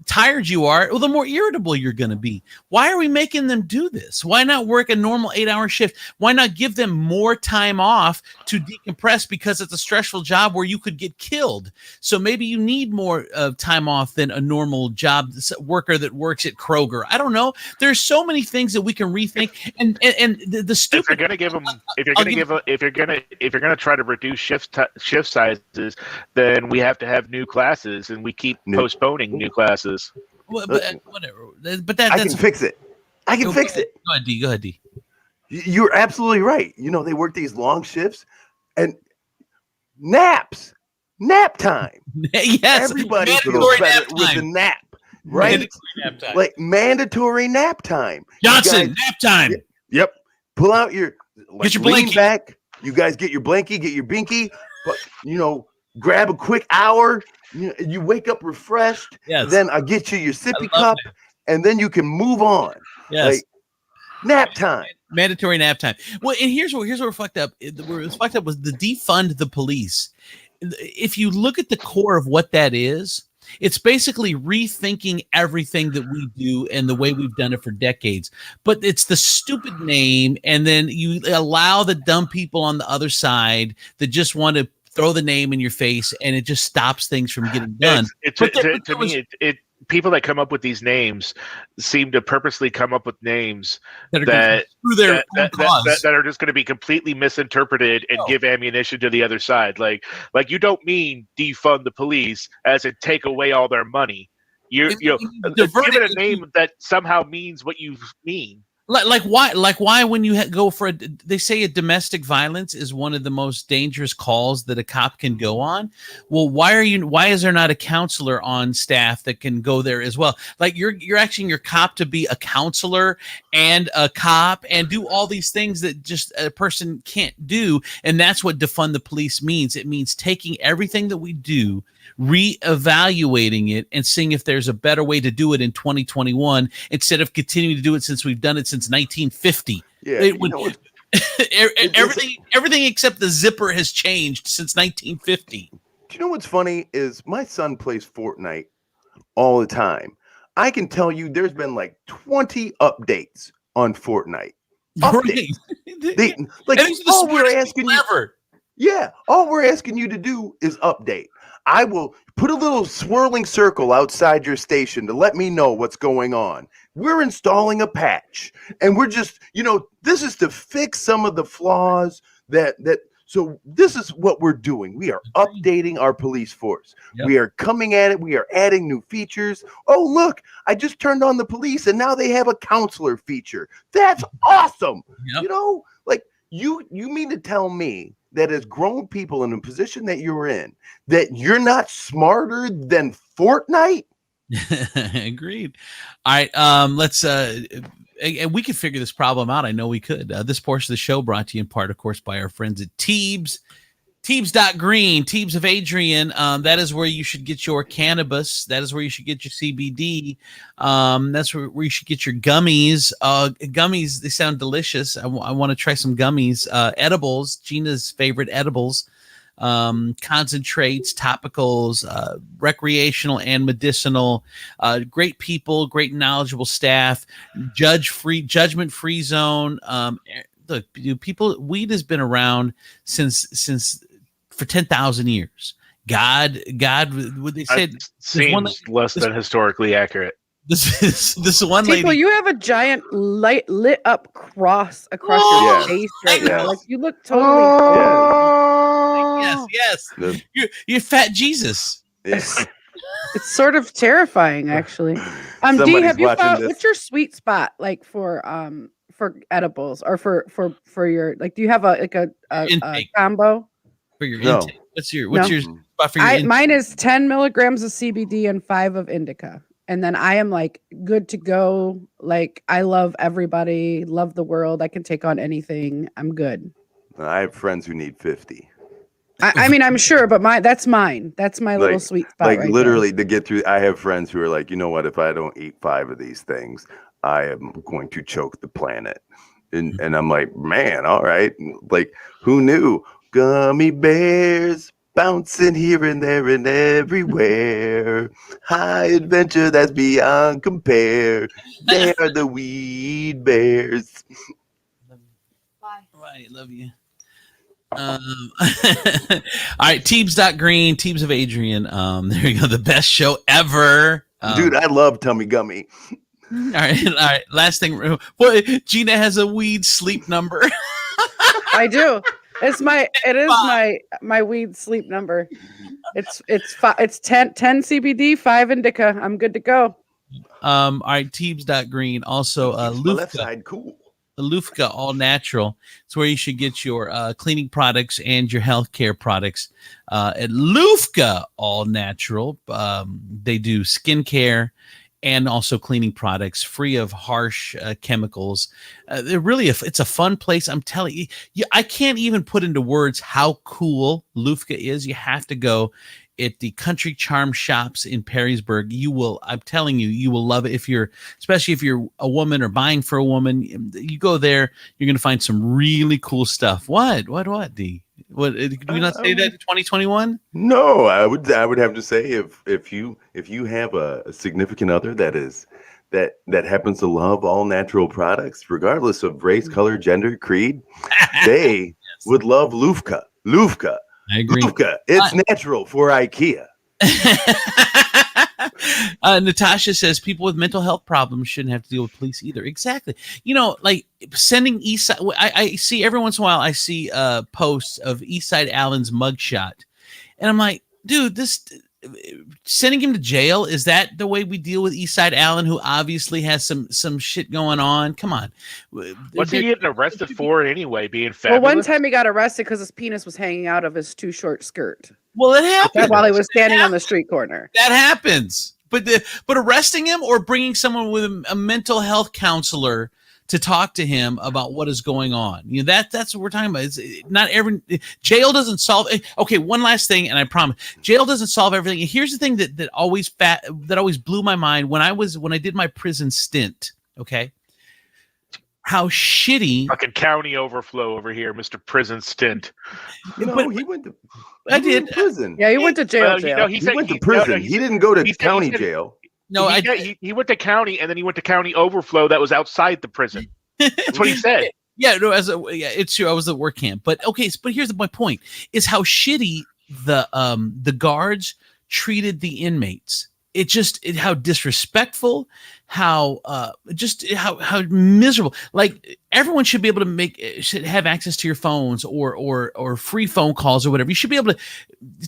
tired you are, well, the more irritable you're going to be. Why are we making them do this? Why not work a normal 8-hour shift? Why not give them more time off to decompress, because it's a stressful job where you could get killed? So maybe you need more time off than a normal job worker that works at Kroger. I don't know. There's so many things that we can rethink, and the stupid. If you're gonna give them, if you're gonna try to reduce shift sizes, then we have to have new classes, and we keep postponing new classes. Whatever. But I can fix it. I can fix it. Go ahead, D. You're absolutely right. You know, they work these long shifts and nap time. Yes, Everybody's mandatory better nap with time. the nap, right? Mandatory nap time. Like mandatory nap time. Johnson, nap time. Yep. Pull out your Get your lean blankie. back. You guys get your blankie, get your binky, but grab a quick hour. You wake up refreshed. Yes. Then I get you your sippy love cup, and then you can move on. Yes. Like, nap time. Mandatory nap time. Well, and here's where we're fucked up. Where it's fucked up was the defund the police. If you look at the core of what that is, it's basically rethinking everything that we do and the way we've done it for decades. But it's the stupid name, and then you allow the dumb people on the other side that just want to throw the name in your face, and it just stops things from getting done. To me, people that come up with these names seem to purposely come up with names that are just going to be completely misinterpreted and give ammunition to the other side. Like you don't mean defund the police as in take away all their money. Give it a name that somehow means what you mean. Like why when you go for they say a domestic violence is one of the most dangerous calls that a cop can go on. Well, why is there not a counselor on staff that can go there as well? Like you're asking your cop to be a counselor and a cop and do all these things that just a person can't do. And that's what defund the police means. It means taking everything that we do, reevaluating it, and seeing if there's a better way to do it in 2021 instead of continuing to do it since we've done it since 1950. Yeah, everything except the zipper has changed since 1950. Do you know what's funny is my son plays Fortnite all the time. I can tell you there's been like 20 updates on Fortnite. Updates. They, like, all we're asking you, all we're asking you to do is update. I will put a little swirling circle outside your station to let me know what's going on. We're installing a patch, and we're just, this is to fix some of the flaws so this is what we're doing. We are updating our police force. Yep. We are coming at it. We are adding new features. Oh, look, I just turned on the police and now they have a counselor feature. That's awesome. Yep. Like you mean to tell me that as grown people in a position that you're in, that you're not smarter than Fortnite? Agreed. All right. Let's and we could figure this problem out. I know we could. This portion of the show brought to you in part, of course, by our friends at Teebs. Teebs.green, Teebs of Adrian. That is where you should get your cannabis. That is where you should get your CBD. That's where you should get your gummies. Gummies, they sound delicious. I want to try some gummies. Edibles, Gina's favorite edibles. Concentrates, topicals, recreational and medicinal, great people, great knowledgeable staff, judgment-free zone. Look, weed has been around since for 10,000 years. God, what they said seems less than historically accurate. This one lady. People, you have a giant lit up cross across your face right now. Like you look totally. Yes. You're fat Jesus. It's sort of terrifying, actually. Dee, have you found what's your sweet spot like for edibles or for your, like, do you have a combo for your intake? What's your spot for your intake? Mine is 10 milligrams of CBD and 5 of indica. And then I am like good to go. Like I love everybody, love the world. I can take on anything. I'm good. I have friends who need 50. I mean, I'm sure, but that's mine. That's my little sweet spot. Like literally to get through. I have friends who are like, you know what? If I don't eat 5 of these things, I am going to choke the planet. And I'm like, man, all right. Like, who knew? Gummy bears bouncing here and there and everywhere. High adventure that's beyond compare. They are the weed bears. Bye. Love you. All right, Teebs.green, Teebs of Adrian. There you go, the best show ever. Dude, I love Tummy Gummy. All right. Last thing, well, Gina has a weed sleep number. I do. It is my weed sleep number. It's 10 CBD, 5 indica. I'm good to go. All right, Teebs.green. Also, the left side, cool. Lufka All Natural. It's where you should get your cleaning products and your healthcare products. At Lufka All Natural, they do skincare and also cleaning products free of harsh chemicals. They're really it's a fun place. I'm telling you, I can't even put into words how cool Lufka is. You have to go. At the Country Charm Shops in Perrysburg, I'm telling you, you will love it. Especially if you're a woman or buying for a woman, you go there, you're going to find some really cool stuff. What, D? What, did we not say that in 2021? No, I would have to say if you have a significant other that happens to love all natural products, regardless of race, color, gender, creed, they would love Lufka. I agree. Lufka, it's natural for IKEA. Natasha says people with mental health problems shouldn't have to deal with police either. Exactly. Like sending Eastside. I see every once in a while. I see posts of Eastside Allen's mugshot, and I'm like, dude, sending him to jail, is that the way we deal with Eastside Allen, who obviously has some shit going on? Come on. What's he getting arrested for anyway? Being fabulous? Well, one time he got arrested because his penis was hanging out of his too short skirt. Well, it happened while he was standing on the street corner. That happens. But arresting him or bringing someone with a mental health counselor to talk to him about what is going on. That's what we're talking about. It's not jail doesn't solve. Okay, one last thing, and I promise, jail doesn't solve everything. And here's the thing that always blew my mind when I did my prison stint. Okay, how shitty. Fucking county overflow over here, Mr. Prison Stint. He went to prison. Yeah, he went to jail. He went to prison. He didn't go to county jail. No, he went to county, and then he went to county overflow that was outside the prison. That's what he said. Yeah, no, it's true. I was at work camp, but okay. But here's my point: is how shitty the guards treated the inmates. How disrespectful, how miserable. Like everyone should be able to should have access to your phones or free phone calls or whatever. You should be able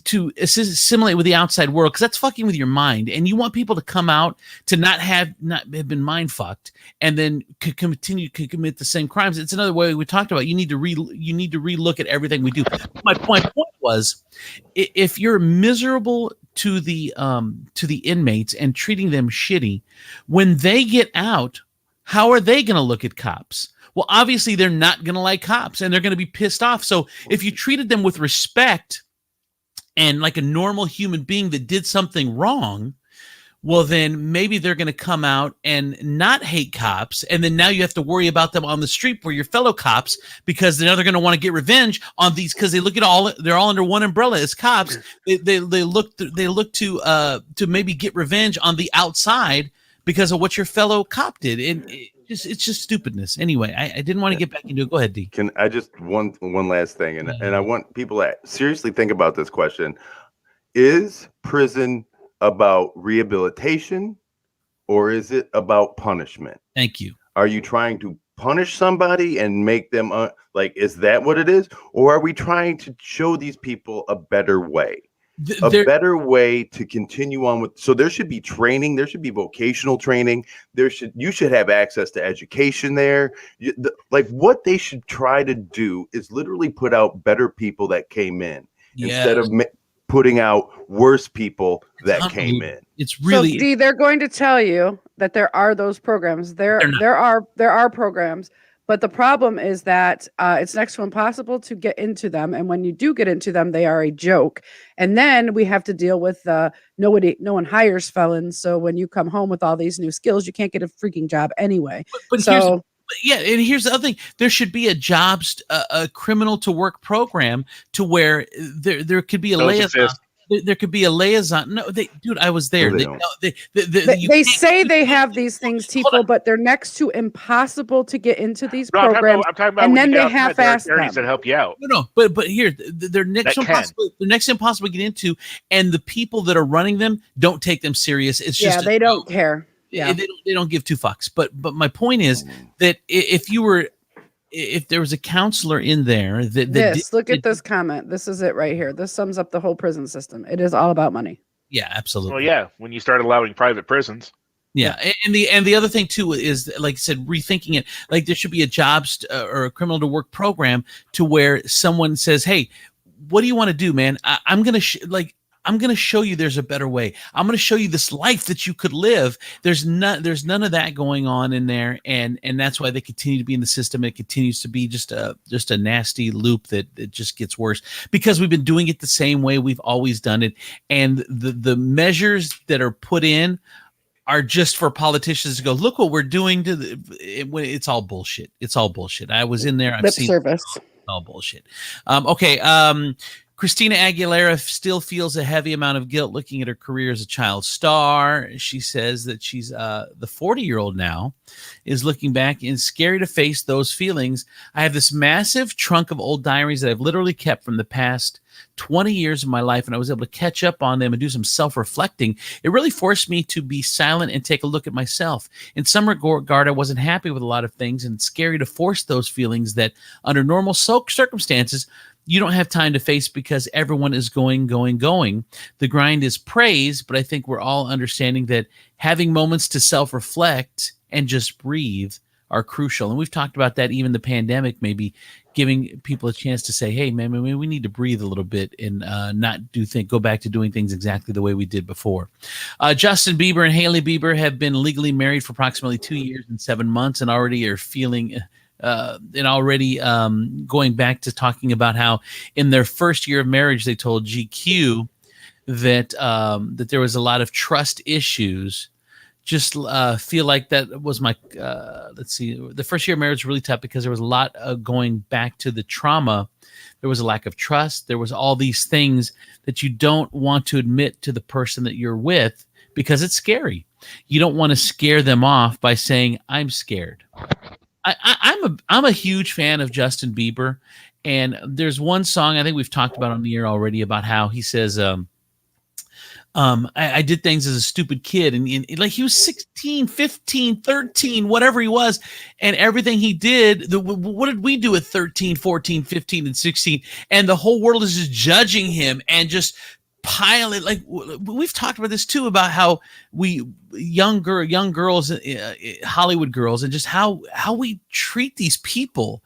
to assimilate with the outside world, because that's fucking with your mind. And you want people to come out to not have been mind fucked and then continue to commit the same crimes. It's another way we talked about. You need to relook at everything we do. My point was, if you're miserable to the inmates and treating them shitty, when they get out, how are they going to look at cops? Well, obviously they're not going to like cops and they're going to be pissed off. So if you treated them with respect and like a normal human being that did something wrong, well, then maybe they're going to come out and not hate cops. And then now you have to worry about them on the street for your fellow cops, because now they're going to want to get revenge on these, because they're all under one umbrella as cops. They look to maybe get revenge on the outside because of what your fellow cop did. And it's just stupidness. Anyway, I didn't want to get back into it. Go ahead, D. Can I just one last thing, and I want people to seriously think about this question: is prison about rehabilitation, or is it about punishment? Thank you. Are you trying to punish somebody and make them is that what it is, or are we trying to show these people a better way? A better way to continue on with. So there should be training. There should be vocational training. You should have access to education there. What they should try to do is literally put out better people that came in instead of putting out worse people that came in. It's really so, D, they're going to tell you that there are those programs. There are programs. But the problem is that it's next to impossible to get into them. And when you do get into them, they are a joke. And then we have to deal with no one hires felons. So when you come home with all these new skills, you can't get a freaking job anyway. But here's the other thing. There should be a criminal to work program to where there could be a liaison. There could be a liaison. No, dude, I was there. They say they have these things, Tifo, but they're next to impossible to get into these programs. I'm talking about and then they half-ass them. That help you out. No, but here they're next to impossible to get into, and the people that are running them don't take them serious. It's just they don't care. Yeah, they don't give two fucks. But my point is that if there was a counselor in there look at this comment. This is it right here. This sums up the whole prison system. It is all about money. Yeah, absolutely. Well, yeah, when you start allowing private prisons. Yeah, and the other thing too is, like I said, rethinking it. Like there should be a jobs or a criminal to work program to where someone says, "Hey, what do you want to do, man? I'm gonna I'm going to show you there's a better way. I'm going to show you this life that you could live." There's none of that going on in there, and that's why they continue to be in the system. It continues to be just a nasty loop that just gets worse, because we've been doing it the same way we've always done it, and the measures that are put in are just for politicians to go, look what we're doing to it's all bullshit. It's all bullshit. I was in there. Lip service. All bullshit. Christina Aguilera still feels a heavy amount of guilt looking at her career as a child star. She says that she's the 40-year-old now is looking back and scary to face those feelings. "I have this massive trunk of old diaries that I've literally kept from the past 20 years of my life, and I was able to catch up on them and do some self-reflecting. It really forced me to be silent and take a look at myself. In some regard, I wasn't happy with a lot of things, and it's scary to force those feelings that under normal circumstances you don't have time to face because everyone is going. The grind is praised, but I think we're all understanding that having moments to self-reflect and just breathe are crucial." And we've talked about that, even the pandemic, maybe giving people a chance to say, "Hey, man, we need to breathe a little bit and not go back to doing things exactly the way we did before." Justin Bieber and Hailey Bieber have been legally married for approximately 2 years and 7 months, and already are feeling going back to talking about how in their first year of marriage, they told GQ that there was a lot of trust issues. Just feel like that was my the first year of marriage was really tough because there was a lot going back to the trauma. There was a lack of trust. There was all these things that you don't want to admit to the person that you're with because it's scary. you don't want to scare them off by saying, I'm scared. I'm a huge fan of Justin Bieber. And there's one song I think we've talked about on the air already about how he says, I did things as a stupid kid, and like he was 16, 15, 13, whatever he was, and everything he did, what did we do at 13, 14, 15, and 16? And the whole world is just judging him and just pile it. Like we've talked about this too, about how we young girls, Hollywood girls, and just how we treat these people.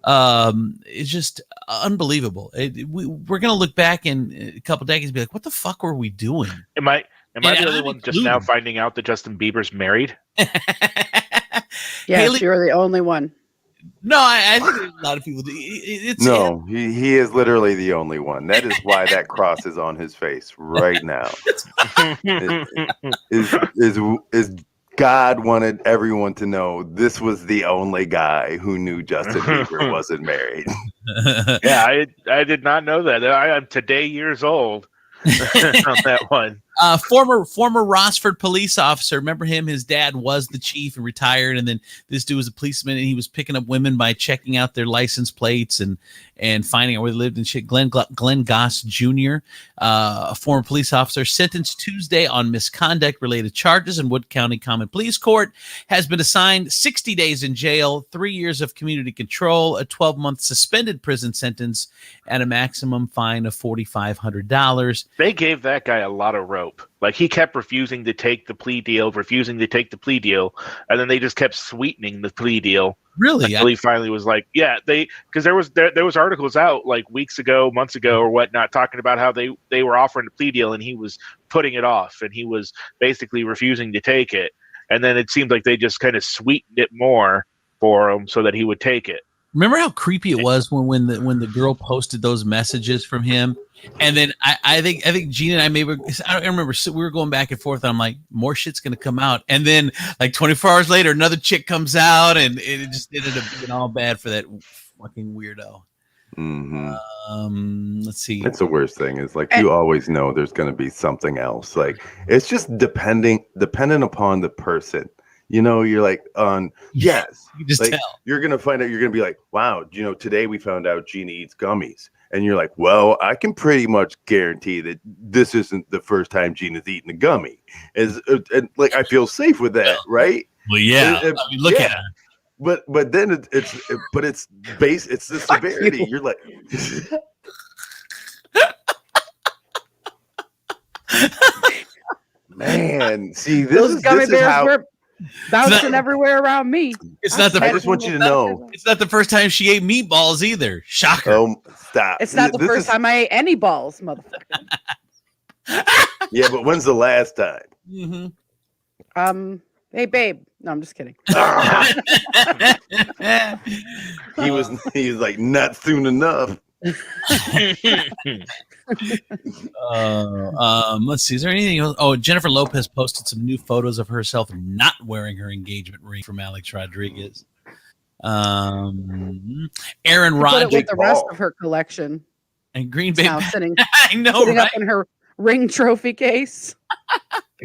It's just unbelievable. We're gonna look back in a couple decades and be like, what the fuck were we doing? Am I the only one just now finding out that Justin Bieber's married? Yeah, Haley, you're the only one. No, I think there's a lot of people. He is literally the only one. That is why that cross is on his face right now. Is God wanted everyone to know this was the only guy who knew Justin Bieber wasn't married. Yeah, I did not know that. I am today years old on that one. Former Rossford police officer. Remember him? His dad was the chief and retired, and then this dude was a policeman, and he was picking up women by checking out their license plates and finding out where they lived and shit. Glenn Goss Jr., a former police officer, sentenced Tuesday on misconduct-related charges in Wood County Common Pleas Court, has been assigned 60 days in jail, 3 years of community control, a 12-month suspended prison sentence, and a maximum fine of $4,500. They gave that guy a lot of rope. Like he kept refusing to take the plea deal, and then they just kept sweetening the plea deal. Really? Until he finally was like, yeah, because there was articles out like weeks ago, months ago, or whatnot, talking about how they were offering a plea deal and he was putting it off and he was basically refusing to take it. And then it seemed like they just kind of sweetened it more for him so that he would take it. Remember how creepy it was when the girl posted those messages from him, and then I think Gina and I remember we were going back and forth. And I'm like, more shit's gonna come out, and then like 24 hours later, another chick comes out, and it just ended up being all bad for that fucking weirdo. Mm-hmm. Let's see. That's the worst thing is like you always know there's gonna be something else. Like it's just dependent upon the person. You know, you're like, yes, you just like, tell. You're going to find out, you're going to be like, wow, today we found out Gina eats gummies. And you're like, well, I can pretty much guarantee that this isn't the first time Gina's eaten a gummy. And like, I feel safe with that, right? Well, yeah. Look at her. But then it's the severity. You're like, man, see, this is how... were bouncing everywhere around me. I just want you to know. It's not the first time she ate meatballs either. Shocker. Oh, stop. It's not the first time I ate any balls, motherfucker. Yeah, but when's the last time? Mm-hmm. Hey, babe. No, I'm just kidding. He was like, not soon enough. Let's see. Is there anything else? Oh, Jennifer Lopez posted some new photos of herself not wearing her engagement ring from Alex Rodriguez. Aaron Rodgers with the rest of her collection and Green Bay. Now sitting, I know, sitting right? up in her ring trophy case.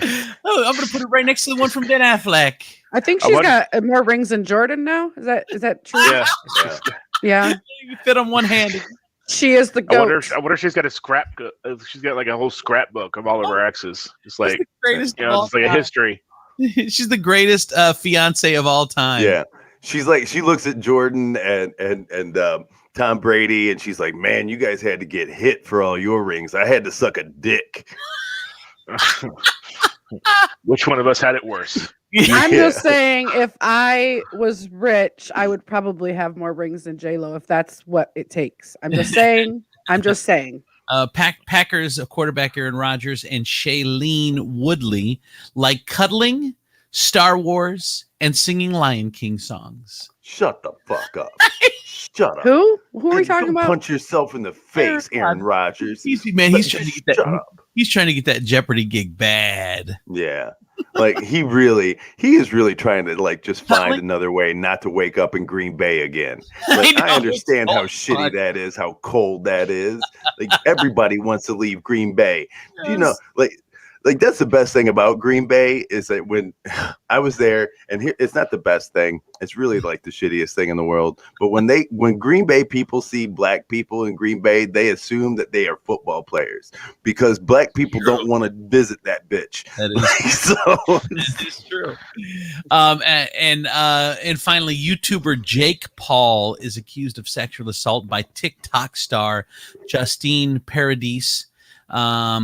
Oh, I'm gonna put it right next to the one from Ben Affleck. I think she's got more rings than Jordan now. Is that true? Yeah. You fit on one hand. She is the goat. I wonder if she's got a scrapbook. She's got like a whole scrapbook of all of her exes. Just like, greatest just like a history. She's the greatest fiance of all time. Yeah. She's like, she looks at Jordan and Tom Brady, and she's like, man, you guys had to get hit for all your rings. I had to suck a dick. Which one of us had it worse? I'm just saying, if I was rich, I would probably have more rings than J-Lo if that's what it takes. I'm just saying. Packers quarterback Aaron Rodgers and Shailene Woodley like cuddling, Star Wars, and singing Lion King songs. Shut the fuck up. Shut up. Who are we talking about? Punch yourself in the face, Aaron Rodgers. He's trying to get that. He's trying to get that Jeopardy gig bad. Yeah. Like he is really trying to like just find another way not to wake up in Green Bay again. Like, I understand how shitty that is, how cold that is. Like everybody wants to leave Green Bay. You know, like like that's the best thing about Green Bay is that when I was there, and here, it's not the best thing. It's really like the shittiest thing in the world. But when Green Bay people see black people in Green Bay, they assume that they are football players because black people don't want to visit that bitch. That is So that is true. And finally, YouTuber Jake Paul is accused of sexual assault by TikTok star Justine Paradis. are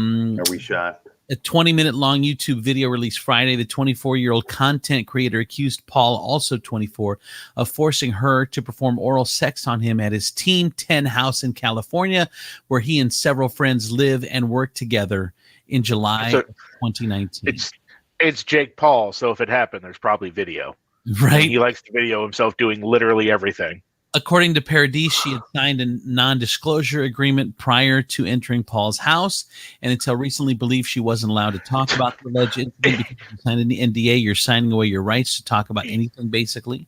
we shot? A 20-minute long YouTube video released Friday. The 24-year-old content creator accused Paul, also 24, of forcing her to perform oral sex on him at his Team 10 house in California, where he and several friends live and work together in July 2019. It's Jake Paul, so if it happened, there's probably video. Right. And he likes to video himself doing literally everything. According to Paradis, she had signed a non-disclosure agreement prior to entering Paul's house, and until recently believed she wasn't allowed to talk about the alleged incident because you signed an NDA. You're signing away your rights to talk about anything, basically.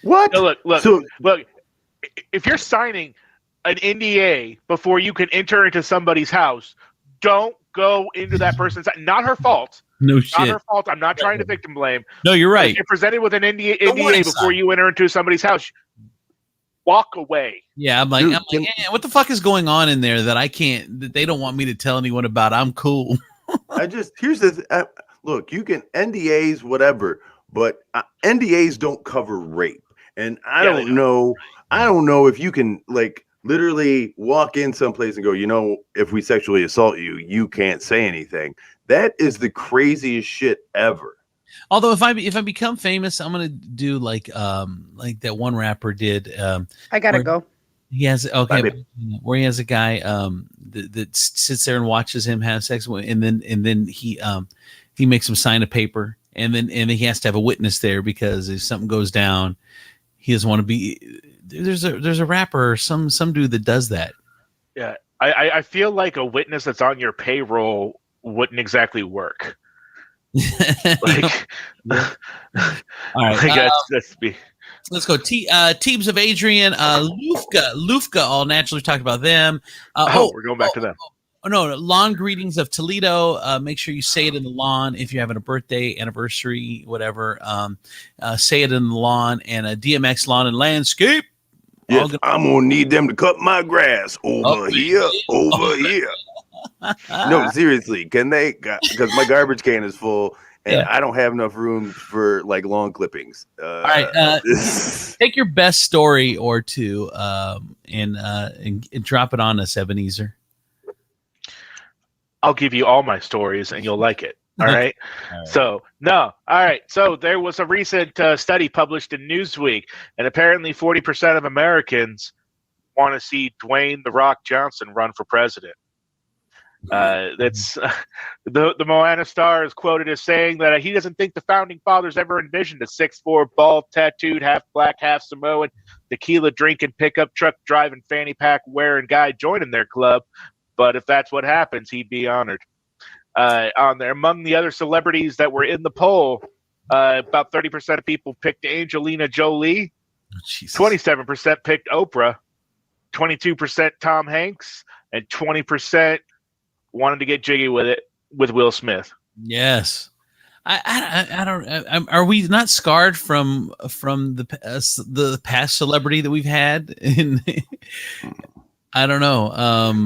What? No, look. If you're signing an NDA before you can enter into somebody's house, don't go into that person's house. Not her fault. No Not shit. her fault. I'm not trying to victim blame. No, you're right. If you're presented with an NDA warning before sign. you enter into somebody's house, walk away. Yeah, I'm like, Dude, what the fuck is going on in there that I can't? That they don't want me to tell anyone about? I'm cool. Here's the look. You can NDAs, whatever, but NDAs don't cover rape, and I don't know. I don't know if you can like literally walk in someplace and go, if we sexually assault you, you can't say anything. That is the craziest shit ever. Although if I become famous, I'm gonna do like that one rapper did. I gotta go. He has where he has a guy that sits there and watches him have sex, and then he makes him sign a paper, and then he has to have a witness there because if something goes down, he doesn't want to be. There's a rapper or some dude that does that. Yeah, I feel like a witness that's on your payroll wouldn't exactly work. Like, all right, that's me. Let's go. Teams of Adrian, Lufka, all naturally talked about them. We're going back to them. No, lawn greetings of Toledo. Make sure you say it in the lawn if you're having a birthday, anniversary, whatever. Say it in the lawn. And a DMX Lawn and Landscape. Yes, I'm gonna need them to cut my grass over here. No, seriously, can they? Because my garbage can is full, and I don't have enough room for like lawn clippings. All right, take your best story or two, and drop it on us, Ebenezer. I'll give you all my stories, and you'll like it. All right. So there was a recent study published in Newsweek, and apparently 40% of Americans want to see Dwayne "The Rock" Johnson run for president. That's the Moana star is quoted as saying that he doesn't think the founding fathers ever envisioned a 6'4", bald, tattooed, half black, half Samoan, tequila drinking, pickup truck driving, fanny pack wearing guy joining their club. But if that's what happens, he'd be honored. On there, among the other celebrities that were in the poll, about 30% of people picked Angelina Jolie, 27% picked Oprah, 22% Tom Hanks, and 20% wanted to get jiggy with it with Will Smith. Yes, I don't. Are we not scarred from the past celebrity that we've had? I don't know.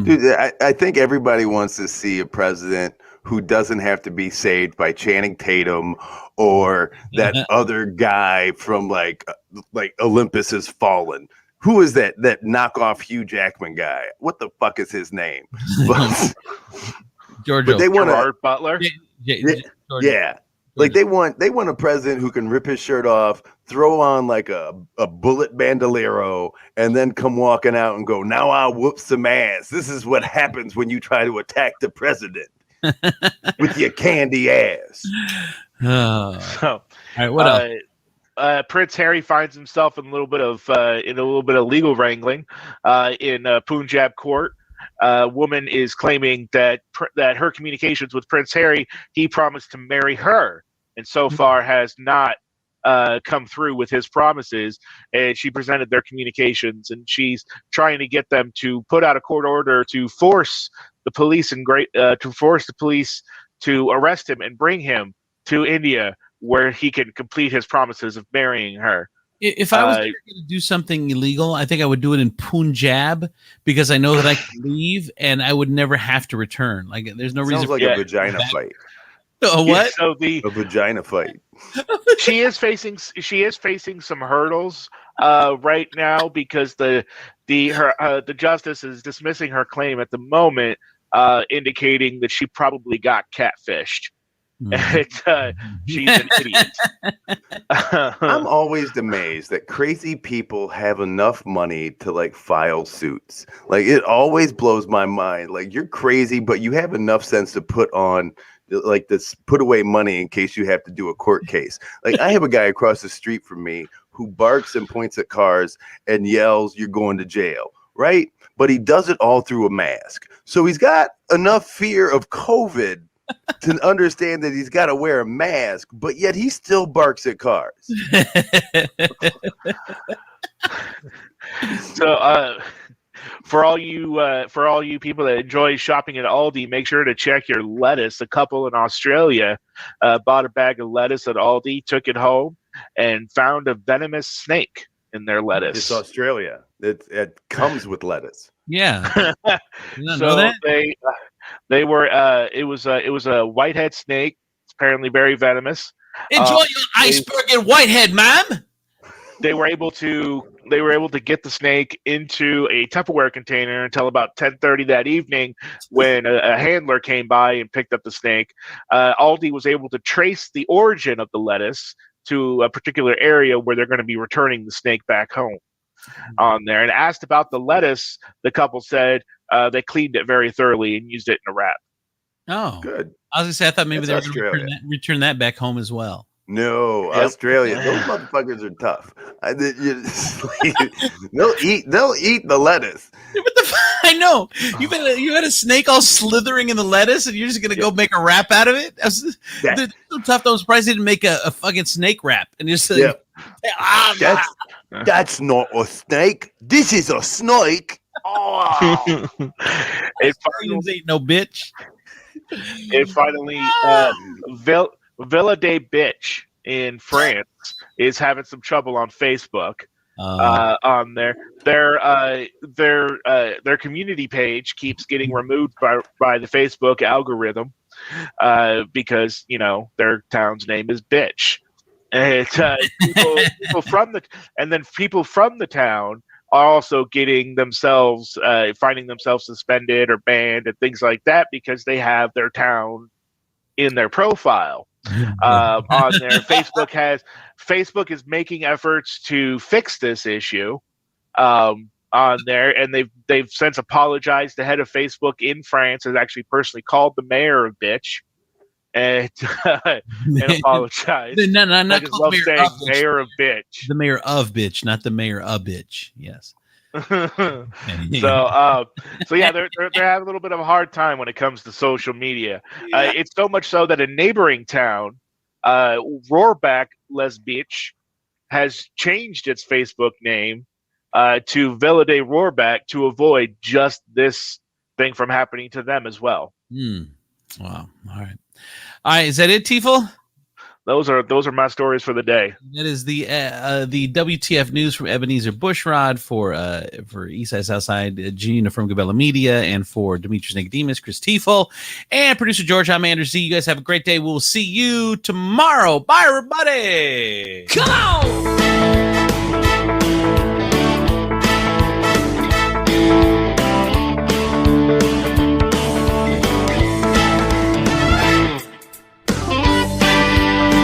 Dude, I think everybody wants to see a president who doesn't have to be saved by Channing Tatum or that other guy from like Olympus Has Fallen. Who is that knockoff Hugh Jackman guy? What the fuck is his name? Georgia. But they want Gerard Butler. Yeah. Like they want a president who can rip his shirt off, throw on like a bullet bandolero, and then come walking out and go, "Now I'll whoop some ass." This is what happens when you try to attack the president with your candy ass. So, all right, what else? Prince Harry finds himself in a little bit of legal wrangling in Punjab court. A woman is claiming that her communications with Prince Harry, he promised to marry her, and so far has not come through with his promises. And she presented their communications, and she's trying to get them to put out a court order to force the police to arrest him and bring him to India, where he can complete his promises of marrying her. If I was going to do something illegal, I think I would do it in Punjab because I know that I can leave and I would never have to return. Like, there's no reason. Sounds like a vagina fight. A what? So A vagina fight. she is facing some hurdles right now because the justice is dismissing her claim at the moment, indicating that she probably got catfished. She's an idiot. I'm always amazed that crazy people have enough money to like file suits. Like, it always blows my mind. Like, you're crazy, but you have enough sense to put away money in case you have to do a court case. Like, I have a guy across the street from me who barks and points at cars and yells, "You're going to jail," right? But he does it all through a mask. So he's got enough fear of COVID to understand that he's got to wear a mask, but yet he still barks at cars. So, for all you people that enjoy shopping at Aldi, make sure to check your lettuce. A couple in Australia bought a bag of lettuce at Aldi, took it home, and found a venomous snake in their lettuce. It's Australia. It comes with lettuce. Yeah. So they were it was a whitehead snake. It's apparently very venomous. Enjoy your iceberg and whitehead, ma'am. They were able to get the snake into a Tupperware container until about 10:30 that evening, when a handler came by and picked up the snake. Aldi was able to trace the origin of the lettuce to a particular area where they're going to be returning the snake back home on there. And asked about the lettuce, the couple said they cleaned it very thoroughly and used it in a wrap. Oh, good. I was going to say, I thought maybe That's they were going to return that back home as well. No, Yep. Australia. Those motherfuckers are tough. They'll eat the lettuce. What the I know. You had a snake all slithering in the lettuce, and you're just gonna go make a wrap out of it. They're so tough. I was surprised they didn't make a fucking snake wrap and just that's not a snake. This is a snake. Oh. It ain't no bitch. finally Villa de Bitch in France is having some trouble on Facebook. On their community page keeps getting removed by the Facebook algorithm because their town's name is Bitch, and people from the town are also getting themselves finding themselves suspended or banned and things like that because they have their town in their profile. On there, Facebook is making efforts to fix this issue on there, and they've since apologized. The head of Facebook in France has actually personally called the mayor a bitch and apologized. No, I just love saying mayor of bitch. The mayor of bitch, not the mayor of bitch. Yes. So yeah, they're having a little bit of a hard time when it comes to social media. It's so much so that a neighboring town, Rohrbach Les Beach, has changed its Facebook name to Villa de Rohrbach to avoid just this thing from happening to them as well. Wow. All right. Is that it, Tiefel? Those are my stories for the day. That is the WTF news from Ebenezer Bushrod for Eastside Southside, Gina from Gabella Media, and for Demetrius Nicodemus, Chris Tiefel, and producer George. I'm Andrew Z. You guys have a great day. We'll see you tomorrow. Bye, everybody. Come on!